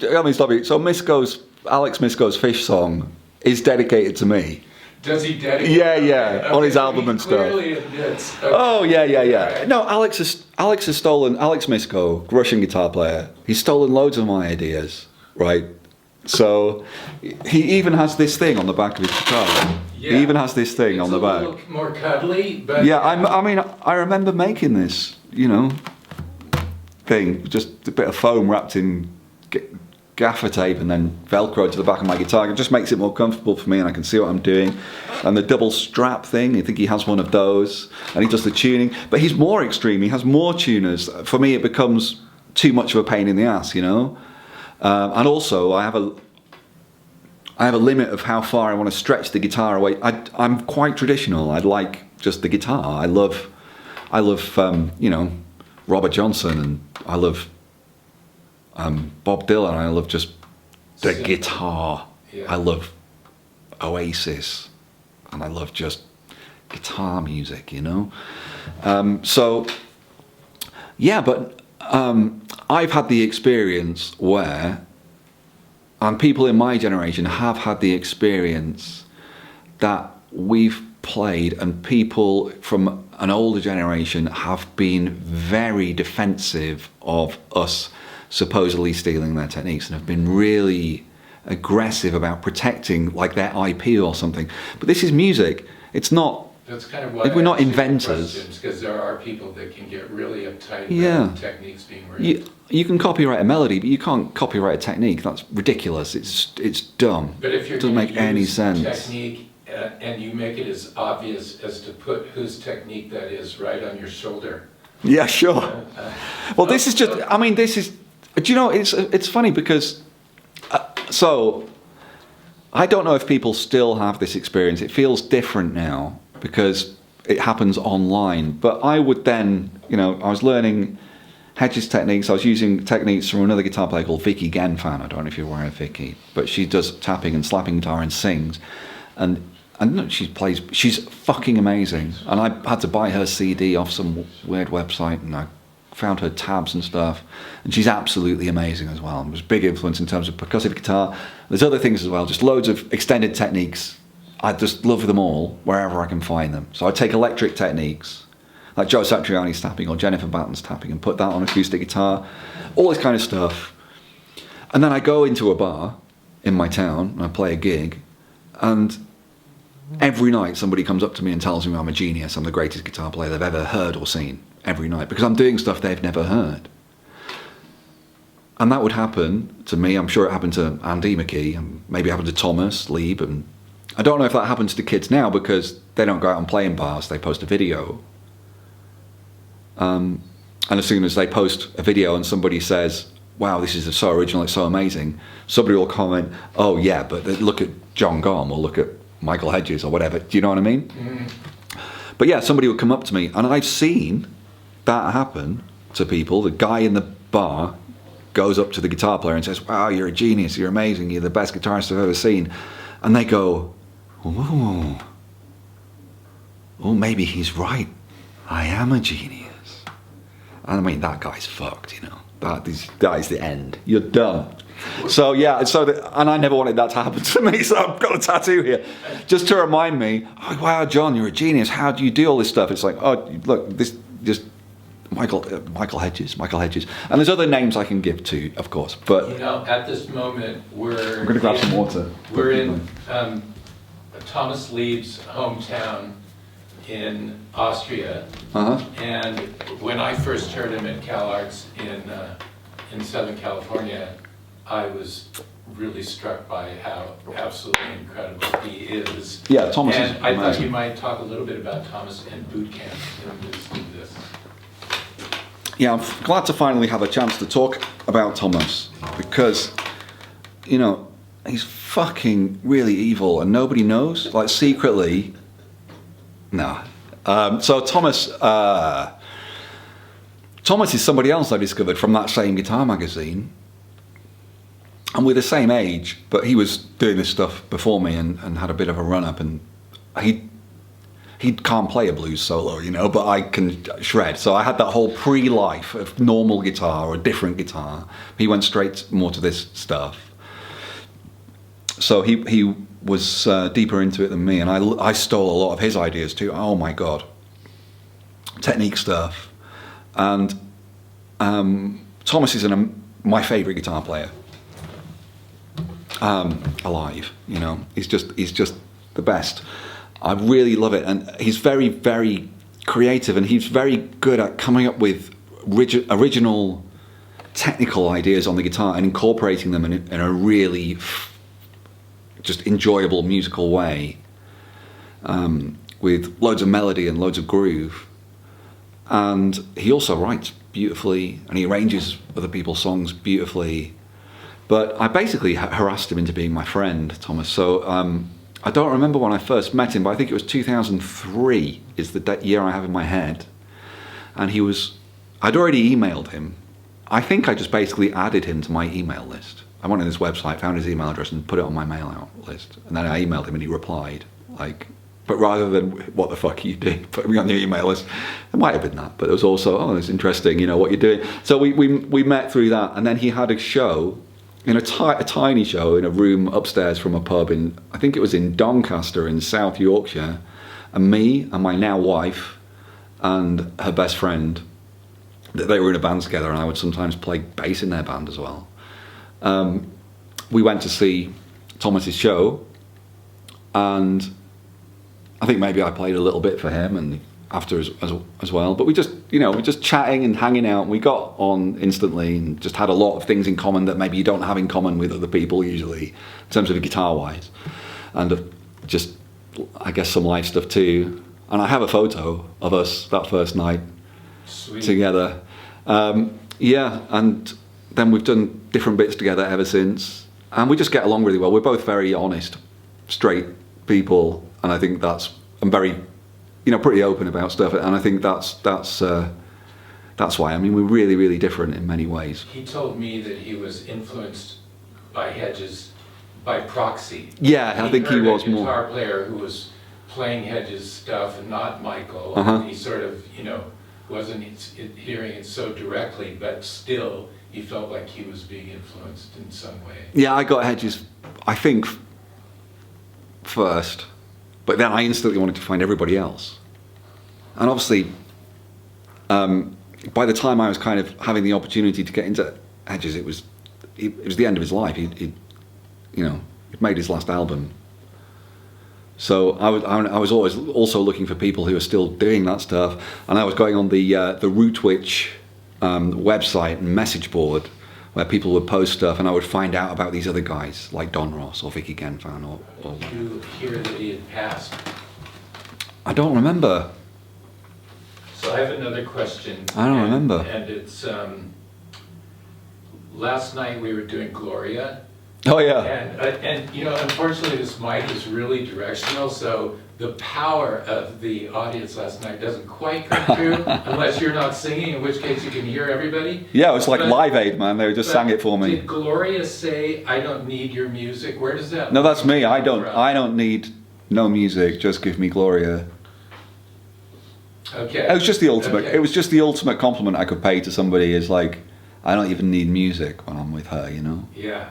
let me stop you. So Alex Misko's Fish song is dedicated to me. Does he dedicate? Yeah, on his album and stuff. Clearly admits. Okay. Oh yeah. Right. No, Alex has stolen. Alex Misko, Russian guitar player. He's stolen loads of my ideas, right? So he even has this thing on the back of his guitar. Yeah. He even has this thing on the back. It's a little more cuddly, but Yeah, I mean, I remember making this, you know, thing, just a bit of foam wrapped in gaffer tape and then Velcro to the back of my guitar. It just makes it more comfortable for me and I can see what I'm doing. And the double strap thing, I think he has one of those, and he does the tuning. But he's more extreme, he has more tuners. For me, it becomes too much of a pain in the ass, you know? And also, I have a limit of how far I want to stretch the guitar away. I'm quite traditional. I like just the guitar. I love you know, Robert Johnson, and I love Bob Dylan. I love just the guitar. Yeah. I love Oasis, and I love just guitar music, you know. So yeah, but I've had the experience where, and people in my generation have had the experience that we've played, and people from an older generation have been very defensive of us supposedly stealing their techniques and have been really aggressive about protecting like their IP or something. But this is music. It's not. That's kind of why we're not inventors. Because there are people that can get really uptight Yeah. about techniques being ruined. You can copyright a melody, but you can't copyright a technique. That's ridiculous. It's dumb. But if you're It doesn't going make to any use sense. technique and you make it as obvious as to put whose technique that is right on your shoulder. Yeah, sure. Well, this is just. I mean, this is. Do you know? It's funny because. So, I don't know if people still have this experience. It feels different now because it happens online. But I would then, you know, I was learning Hedges techniques. I was using techniques from another guitar player called Vicky Genfan. I don't know if you're aware of Vicky, but she does tapping and slapping guitar and sings, and she's fucking amazing. And I had to buy her CD off some weird website, and I found her tabs and stuff, and she's absolutely amazing as well. And was a big influence in terms of percussive guitar. There's other things as well, just loads of extended techniques. I just love them all wherever I can find them. So I take electric techniques, like Joe Satriani's tapping or Jennifer Batten's tapping, and put that on acoustic guitar, all this kind of stuff. And then I go into a bar in my town and I play a gig, and every night somebody comes up to me and tells me I'm a genius, I'm the greatest guitar player they've ever heard or seen, every night, because I'm doing stuff they've never heard. And that would happen to me. I'm sure it happened to Andy McKee, and maybe it happened to Thomas Lieb, and I don't know if that happens to kids now because they don't go out and play in bars, they post a video. And as soon as they post a video and somebody says, wow, this is so original, it's so amazing, somebody will comment, oh yeah, but look at Jon Gomm or look at Michael Hedges or whatever, do you know what I mean? Mm. But yeah, somebody will come up to me, and I've seen that happen to people. The guy in the bar goes up to the guitar player and says, wow, you're a genius, you're amazing, you're the best guitarist I've ever seen. And they go, oh, maybe he's right, I am a genius. And I mean, that guy's fucked, you know. That is the end. You're done. So yeah, and I never wanted that to happen to me, so I've got a tattoo here, just to remind me, oh, wow, John, you're a genius. How do you do all this stuff? It's like, oh, look, this just Michael Hedges. And there's other names I can give to, of course, but you know, at this moment I'm going to grab some water. We're in Thomas Lieb's hometown in Austria, and when I first heard him at CalArts in Southern California, I was really struck by how absolutely incredible he is. Yeah, Thomas and is I amazing. thought you might talk a little bit about Thomas and boot camp in this. Yeah, I'm glad to finally have a chance to talk about Thomas, because, you know, he's fucking really evil and nobody knows, like secretly. No. So Thomas is somebody else I discovered from that same guitar magazine. And we're the same age, but he was doing this stuff before me and had a bit of a run-up, and he can't play a blues solo, you know, but I can shred. So I had that whole pre-life of normal guitar or different guitar. He went straight more to this stuff. So he was deeper into it than me, and I stole a lot of his ideas too. Oh my God. Technique stuff. And Thomas is my favourite guitar player. Alive, you know. He's just the best. I really love it, and he's very, very creative, and he's very good at coming up with original technical ideas on the guitar and incorporating them in a really just enjoyable musical way, with loads of melody and loads of groove. And he also writes beautifully, and he arranges other people's songs beautifully. But I basically harassed him into being my friend, Thomas. So I don't remember when I first met him, but I think it was 2003 is the year I have in my head. And I'd already emailed him. I think I just basically added him to my email list. I went on his website, found his email address and put it on my mail out list. And then I emailed him and he replied, like, but rather than, what the fuck are you doing? Put me on your email list. It might have been that, but it was also, oh, it's interesting, you know, what you're doing. So we met through that, and then he had a show, in a tiny show in a room upstairs from a pub in, I think it was in Doncaster in South Yorkshire, and me and my now wife and her best friend, they were in a band together, and I would sometimes play bass in their band as well. We went to see Thomas's show, and I think maybe I played a little bit for him and after as well. But we were just chatting and hanging out, and we got on instantly and just had a lot of things in common that maybe you don't have in common with other people usually, in terms of guitar-wise. And just, I guess, some live stuff too. And I have a photo of us that first night. Sweet. Together. Yeah, and then we've done different bits together ever since. And we just get along really well. We're both very honest, straight people. And I think I'm very, pretty open about stuff, and I think that's why. I mean, we're really, really different in many ways. He told me that he was influenced by Hedges by proxy. Yeah, I think he was more. He heard a guitar player who was playing Hedges stuff and not Michael. Uh-huh. And he sort of, wasn't hearing it so directly, but still he felt like he was being influenced in some way. Yeah, I got Hedges, I think, first, but then I instantly wanted to find everybody else. And obviously, by the time I was kind of having the opportunity to get into Hedges, it was the end of his life. He'd made his last album. So I was always also looking for people who are still doing that stuff, and I was going on the Rootwitch website and message board where people would post stuff, and I would find out about these other guys like Don Ross or Vicky Genfan or Did you hear that he had passed? I don't remember. So I have another question. I don't remember. And it's, last night we were doing Gloria. Oh yeah. And unfortunately this mic is really directional, so the power of the audience last night doesn't quite come through unless you're not singing, in which case you can hear everybody. Yeah, it was like Live Aid, man. They just sang it for me. Did Gloria say, "I don't need your music"? Where does that? No, that's me. I come from? don't need no music. Just give me Gloria. Okay. It was just the ultimate. Okay. It was just the ultimate compliment I could pay to somebody. Is like, I don't even need music when I'm with her. Yeah.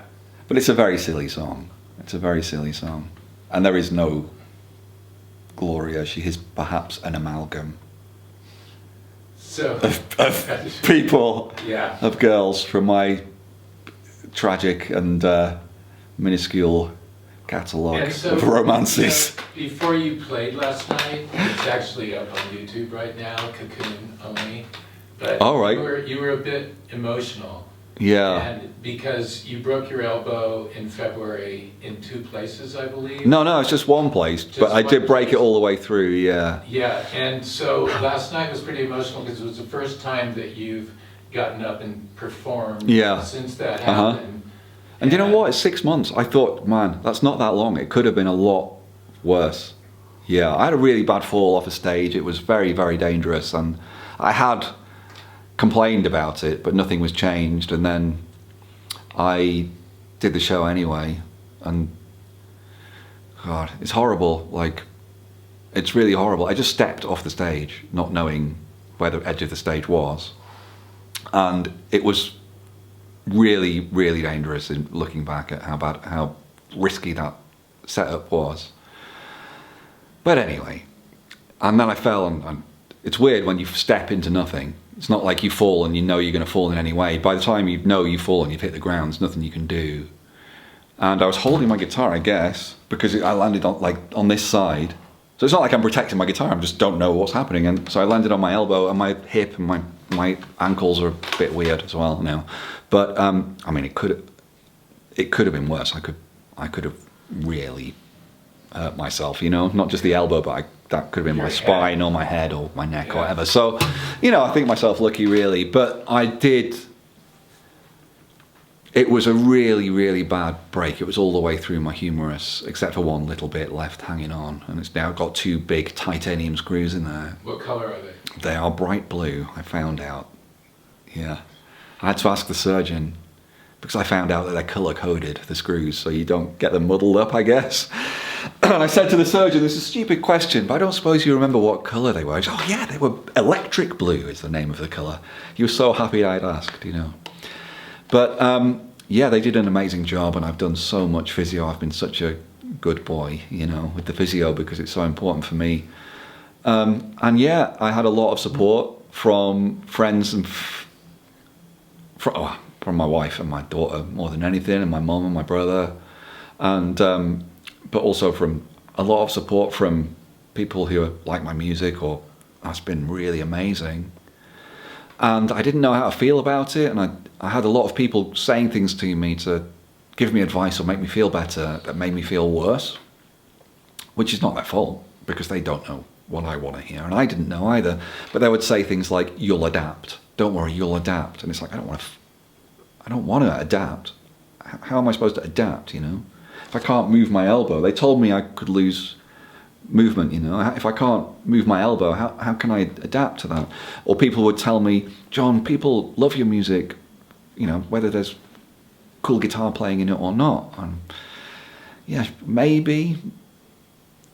But it's a very silly song. It's a very silly song, and there is no Gloria. She is perhaps an amalgam So. of people, Yeah. of girls from my tragic and minuscule catalogue And so, of romances. Before you played last night, it's actually up on YouTube right now, Cocoon only. But All right. you were a bit emotional. Yeah. And because you broke your elbow in February in 2 places, I believe. No, it's just one place, but Just I did one break place. it all the way through. Yeah. Yeah, and so last night was pretty emotional because it was the first time that you've gotten up and performed since that happened. And you know what? It's 6 months. I thought, man, that's not that long. It could have been a lot worse. Yeah, I had a really bad fall off a stage. It was very, very dangerous, and I had complained about it, but nothing was changed. And then I did the show anyway, and God, it's horrible. Like, it's really horrible. I just stepped off the stage, not knowing where the edge of the stage was, and it was really, really dangerous in looking back at how risky that setup was. But anyway, and then I fell, and it's weird when you step into nothing. It's not like you fall and you know you're going to fall in any way. By the time you know you fall and you've hit the ground, there's nothing you can do. And I was holding my guitar, I guess, because I landed on this side. So it's not like I'm protecting my guitar, I just don't know what's happening. And so I landed on my elbow, and my hip and my ankles are a bit weird as well now. But I mean, it could have been worse. I could have really hurt myself, not just the elbow, but that could have been my spine or my head or my neck or whatever. So, I think myself lucky really, but I did. It was a really, really bad break. It was all the way through my humerus, except for one little bit left hanging on, and it's now got 2 big titanium screws in there. What color are they? They are bright blue, I found out. Yeah. I had to ask the surgeon, because I found out that they're colour-coded, the screws, so you don't get them muddled up, I guess. And I said to the surgeon, this is a stupid question, but I don't suppose you remember what colour they were. He said, oh yeah, they were electric blue is the name of the colour. He was so happy I'd asked, But yeah, they did an amazing job, and I've done so much physio. I've been such a good boy, with the physio, because it's so important for me. And yeah, I had a lot of support from friends and from my wife and my daughter more than anything, and my mum and my brother, and but also from a lot of support from people who like my music, or that's been really amazing. And I didn't know how to feel about it, and I had a lot of people saying things to me to give me advice or make me feel better that made me feel worse, which is not their fault, because they don't know what I want to hear, and I didn't know either. But they would say things like, you'll adapt, don't worry, you'll adapt. And it's like, I don't want to adapt. How am I supposed to adapt, If I can't move my elbow, they told me I could lose movement, If I can't move my elbow, how can I adapt to that? Or people would tell me, John, people love your music, whether there's cool guitar playing in it or not. And yeah, maybe,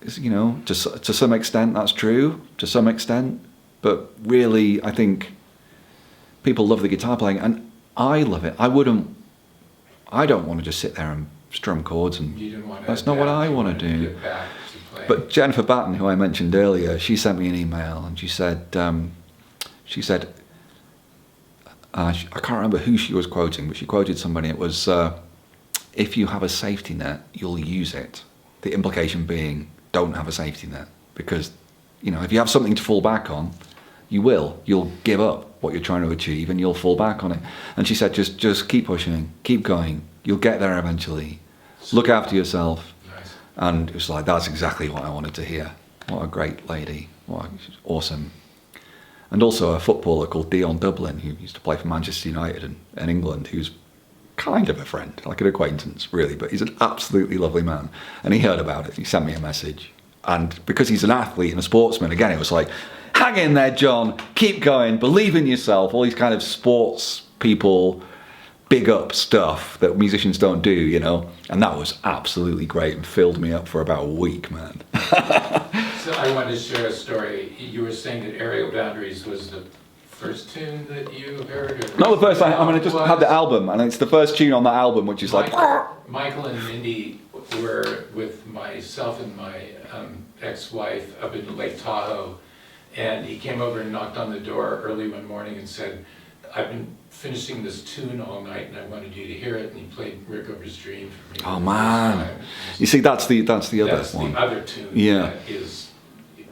to some extent that's true. To some extent, But really, I think people love the guitar playing, and I love it. I don't want to just sit there and strum chords, and You didn't want to that's not what adapt, I you want wanted to do. get back to playing. But Jennifer Batten, who I mentioned earlier, she sent me an email, and she said, I can't remember who she was quoting, but she quoted somebody. It was, if you have a safety net, you'll use it. The implication being, don't have a safety net, because, you know, if you have something to fall back on, you will. You'll give up what you're trying to achieve, and you'll fall back on it. And she said, just keep pushing, keep going. You'll get there eventually. Look after yourself. Nice. And it was like, that's exactly what I wanted to hear. What a great lady. She's awesome. And also a footballer called Dion Dublin, who used to play for Manchester United in England, who's kind of a friend, like an acquaintance, really, but he's an absolutely lovely man. And he heard about it. He sent me a message. And because he's an athlete and a sportsman, again, it was like, hang in there, John, keep going, believe in yourself, all these kind of sports people, big up stuff that musicians don't do, you know. And that was absolutely great and filled me up for about a week, man. So I wanted to share a story. You were saying that Aerial Boundaries was the first tune that you heard? Or Not the first time, I just had the album, and it's the first tune on that album, which is like... Michael and Mindy were with myself and my ex-wife up in Lake Tahoe, and he came over and knocked on the door early one morning and said, I've been finishing this tune all night and I wanted you to hear it, and he played Rickover's Dream for me. Oh man, you see, that's the other one. The other tune Yeah. that is, you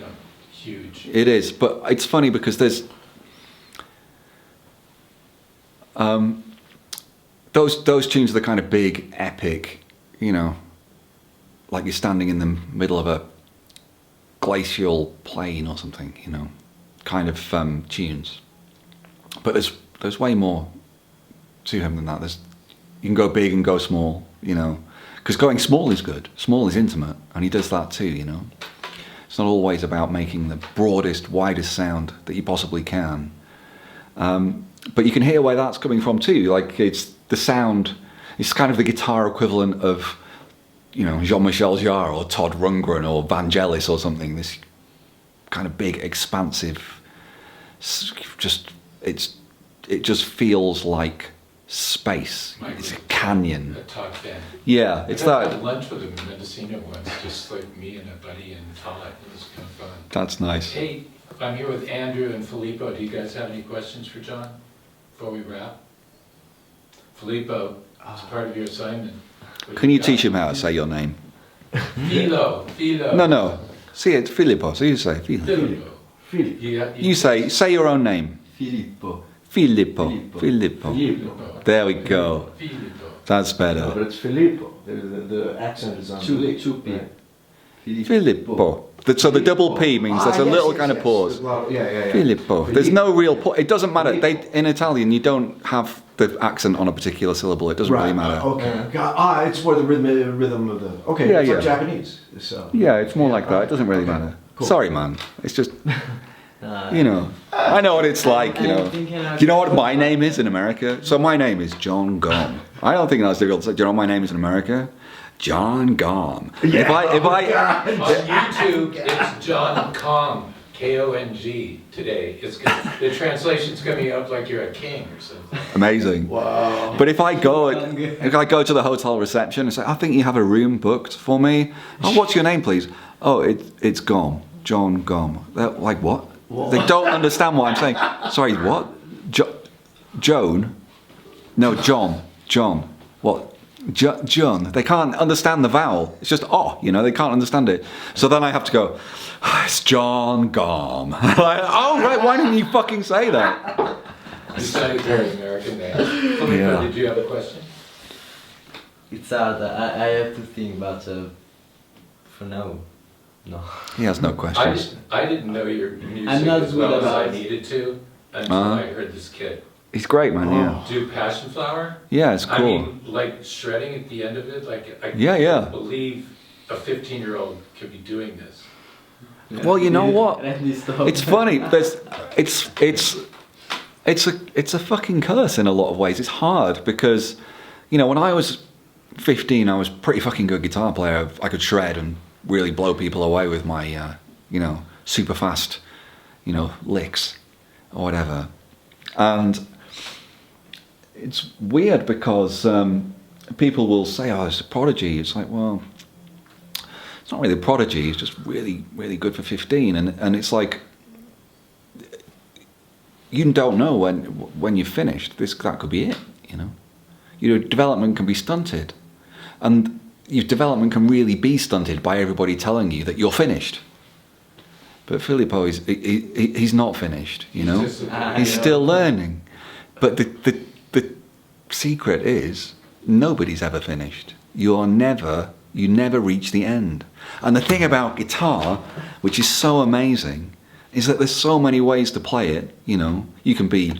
know, huge. It is, but it's funny because there's those tunes are the kind of big, epic, you know, like you're standing in the middle of a glacial plain or something, you know, kind of tunes. But there's way more to him than that. You can go big and go small, you know, because going small is good. Small is intimate, and he does that too, you know. It's not always about making the broadest, widest sound that you possibly can. But you can hear where that's coming from too. Like, it's the sound, it's kind of the guitar equivalent of, you know, Jean-Michel Jarre or Todd Rundgren or Vangelis or something. This kind of big, expansive, it just feels like space. It's a canyon. A talk band. Yeah, it's I had that. lunch with him in Mendocino once, just like me and a buddy and Todd. It was kind of fun. That's nice. Hey, I'm here with Andrew and Filippo. Do you guys have any questions for John before we wrap? Filippo, it's part of your assignment. What Can you got? teach him how to say your name? Philo. No. See it, Filippo. So you say Filippo. Filippo. Filippo. You say your own name. Filippo. Filippo. Filippo. Filippo. Filippo. There we go. Filippo. That's No, better. but it's Filippo. The accent is on Two P. Filippo. So the double P means there's a little kind of pause. Yeah. Filippo. There's no real pause. It doesn't matter. In Italian, you don't have the accent on a particular syllable. It doesn't really matter. Okay. It's more the rhythm of the. Okay. Yeah, it's like yeah. Japanese. So. Yeah, it's more like that. It doesn't really matter. Cool. Sorry, man. It's just, you know, I know what it's like, you know. Do you know what my name is in America? So my name is Jon Gomm. I don't think that's difficult to say. Do you know what my name is in America? Jon Gomm. Yeah. If I, On YouTube, it's Jon Kong, Kong, today. The translation's coming up like you're a king or something. amazing. Wow. But if I go to the hotel reception and say, I think you have a room booked for me. Oh, what's your name, please? Oh, it's Gomm, Jon Gomm. They're like, what? They don't understand what I'm saying. Sorry, what? Joan? No, John. What? John. They can't understand the vowel. It's just you know, they can't understand it. So then I have to go, it's Jon Gomm. Like, oh, right, why didn't you fucking say that? You sounded very American there. Filippo, Yeah. did you have a question? It's hard. I have to think, but for now, no. He has no questions. I didn't know your music I'm not as good well as I about- needed to until I heard this kid. He's great, man, yeah. Do Passion Flower? Yeah, it's cool. I mean, like shredding at the end of it, like I Yeah. can't believe a 15-year-old could be doing this. Well, you know what? Let me stop. It's funny. It's a fucking curse in a lot of ways. It's hard because, you know, when I was 15, I was a pretty fucking good guitar player. I could shred and really blow people away with my, you know, super fast licks or whatever. And it's weird because people will say, oh, it's a prodigy. It's like, well, it's not really a prodigy, it's just really, really good for 15. And it's like, you don't know when you're finished. That could be it, Your development can be stunted. And your development can really be stunted by everybody telling you that you're finished. But Filippo, he's not finished, He's still learning. But the secret is, nobody's ever finished. You never reach the end. And the thing about guitar, which is so amazing, is that there's so many ways to play it. You can be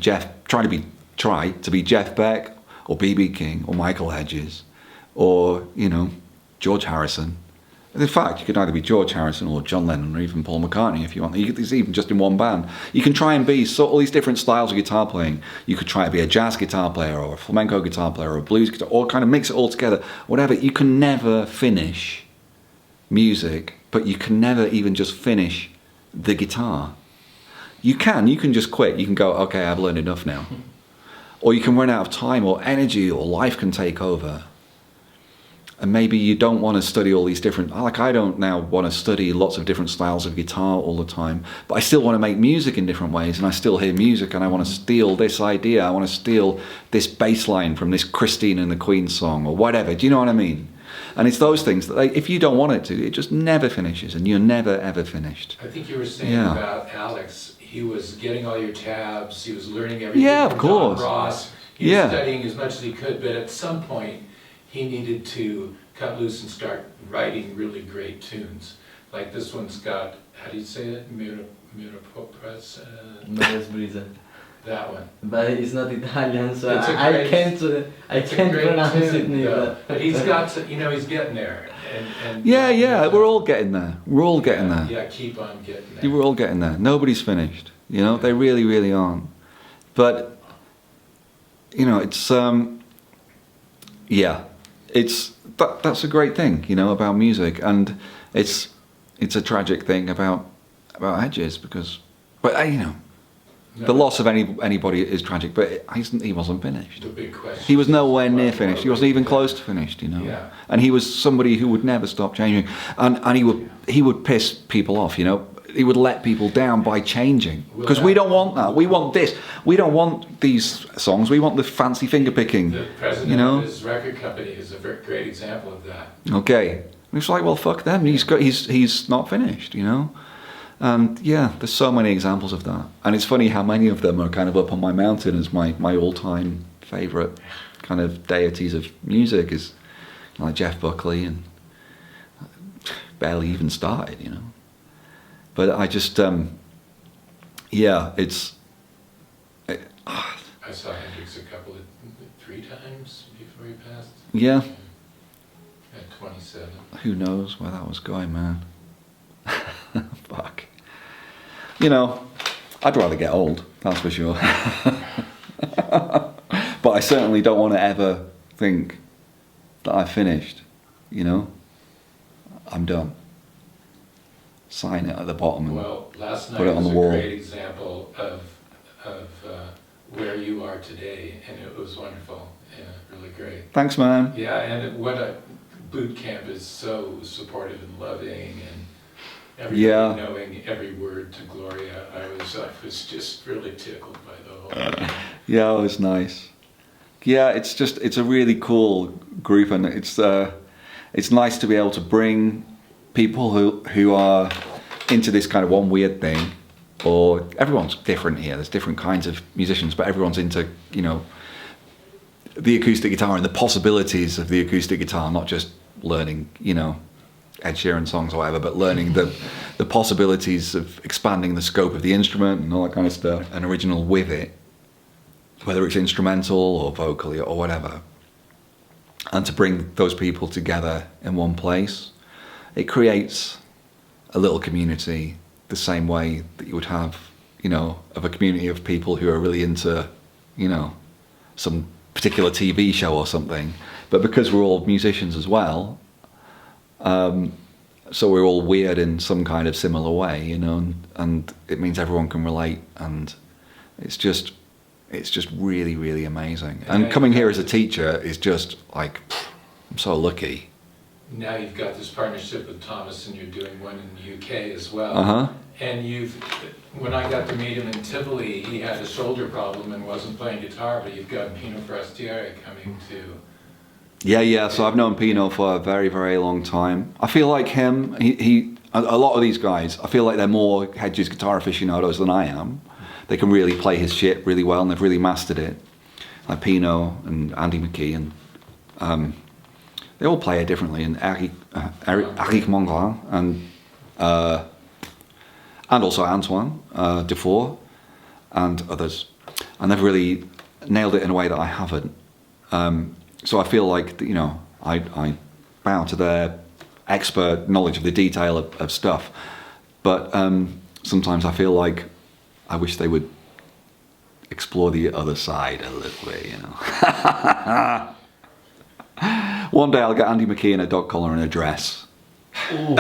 try to be Jeff Beck or B.B. King or Michael Hedges or George Harrison. In fact, you could either be George Harrison or John Lennon or even Paul McCartney if you want. It's even just in one band. You can try and be all these different styles of guitar playing. You could try to be a jazz guitar player or a flamenco guitar player or a blues guitar, or kind of mix it all together. Whatever. You can never finish music, but you can never even just finish the guitar. You can just quit. You can go, okay, I've learned enough now. Or you can run out of time or energy or life can take over. And maybe you don't want to study all these different... I don't now want to study lots of different styles of guitar all the time, but I still want to make music in different ways, and I still hear music, and I want to steal this idea, I want to steal this bass line from this Christine and the Queen song, or whatever. Do you know what I mean? And it's those things that, if you don't want it to, it just never finishes, and you're never, ever finished. I think you were saying about Alex, he was getting all your tabs, he was learning everything of course. Don Ross, he was studying as much as he could, but at some point, he needed to cut loose and start writing really great tunes. Like this one's got, how do you say it? Mirapopras? Mars Brisa. That one. But it's not Italian, so It's a I great- can't pronounce tune, it neither. But he's got to, he's getting there. And We're all getting there. We're all getting there. Yeah, keep on getting there. We're all getting there. Nobody's finished. They really, really aren't. But, it's, that's a great thing, about music, and it's a tragic thing about Hedges because, the loss of anybody is tragic, but he wasn't finished. The big question. He was nowhere near finished. He wasn't even close to finished, Yeah. And he was somebody who would never stop changing, and he would piss people off, He would let people down by changing because we don't want that. We want this. We don't want these songs. We want the fancy finger picking. The president of his record company is a very great example of that. Okay, it's like, well, fuck them. He's not finished, And there's so many examples of that. And it's funny how many of them are kind of up on my mountain as my all-time favourite kind of deities of music is like Jeff Buckley and barely even started, But I just, I saw Hendrix 3 times before he passed. Yeah. At 27. Who knows where that was going, man. Fuck. I'd rather get old, that's for sure. But I certainly don't want to ever think that I've finished, I'm done. Sign it at the bottom and Well, last night put it on was the a wall. great example of where you are today, and it was wonderful. Yeah, really great. Thanks, man. Yeah, and what a boot camp is so supportive and loving, and everybody knowing every word to Gloria. I was just really tickled by the whole thing. Yeah, it was nice. Yeah, it's a really cool group, and it's nice to be able to bring people who are into this kind of one weird thing, or everyone's different here. There's different kinds of musicians, but everyone's into the acoustic guitar and the possibilities of the acoustic guitar, not just learning Ed Sheeran songs or whatever, but learning the possibilities of expanding the scope of the instrument and all that kind of stuff, and original with it, whether it's instrumental or vocally or whatever. And to bring those people together in one place, it creates a little community the same way that you would have, of a community of people who are really into, some particular TV show or something. But because we're all musicians as well, so we're all weird in some kind of similar way, you know, and it means everyone can relate, and it's just really, really amazing. And coming here as a teacher is just like, I'm so lucky. Now you've got this partnership with Thomas, and you're doing one in the UK as well. Uh-huh. And when I got to meet him in Tivoli, he had a shoulder problem and wasn't playing guitar, but you've got Pino Forestieri coming to... Yeah, so I've known Pino for a very, very long time. I feel like him, a lot of these guys, I feel like they're more Hedges guitar aficionados than I am. They can really play his shit really well, and they've really mastered it. Like Pino and Andy McKee, and they all play it differently. And Eric Mongrain, and also Antoine Dufour, and others. And they've really nailed it in a way that I haven't. So I feel like, you know, I bow to their expert knowledge of the detail of stuff. But sometimes I feel like I wish they would explore the other side a little bit, you know. One day I'll get Andy McKee in a dog collar and a dress. I'm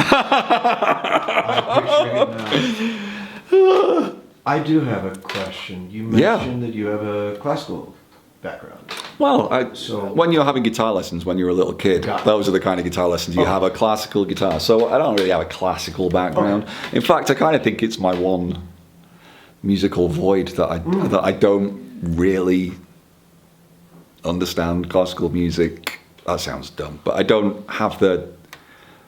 picturing it now. I do have a question. You mentioned that you have a classical background. Well, So- when you're having guitar lessons when you're a little kid, those are the kind of guitar lessons you have, a classical guitar. So I don't really have a classical background. In fact, I kind of think it's my one musical void that I don't really understand classical music. That sounds dumb, but I don't have the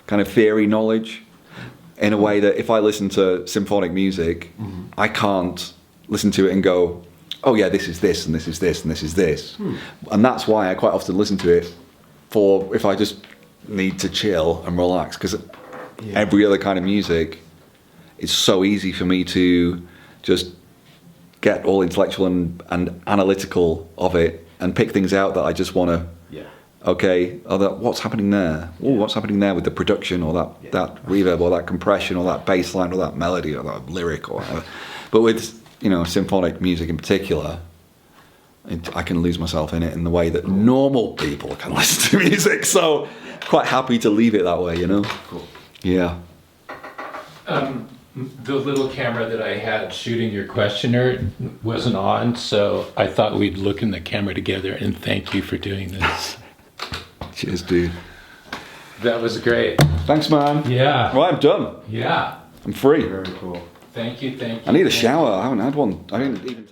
kind of theory knowledge in a way that if I listen to symphonic music, I can't listen to it and go, oh yeah, this is this, and this is this, and this is this. And that's why I quite often listen to it for if I just need to chill and relax, because every other kind of music, it's so easy for me to just get all intellectual and analytical of it and pick things out that I just want to, what's happening there? Oh, what's happening there with the production, or that reverb, or that compression, or that bass line, or that melody, or that lyric, or whatever. But with, you know, symphonic music in particular, I can lose myself in it in the way that normal people can listen to music. So quite happy to leave it that way, you know? Cool. Yeah. The little camera that I had shooting your questionnaire wasn't on, so I thought we'd look in the camera together, and thank you for doing this. Cheers, dude. That was great. Thanks, man. Yeah. Well, I'm done. Yeah. I'm free. Very cool. Thank you. I need a shower. I haven't had one. I didn't even...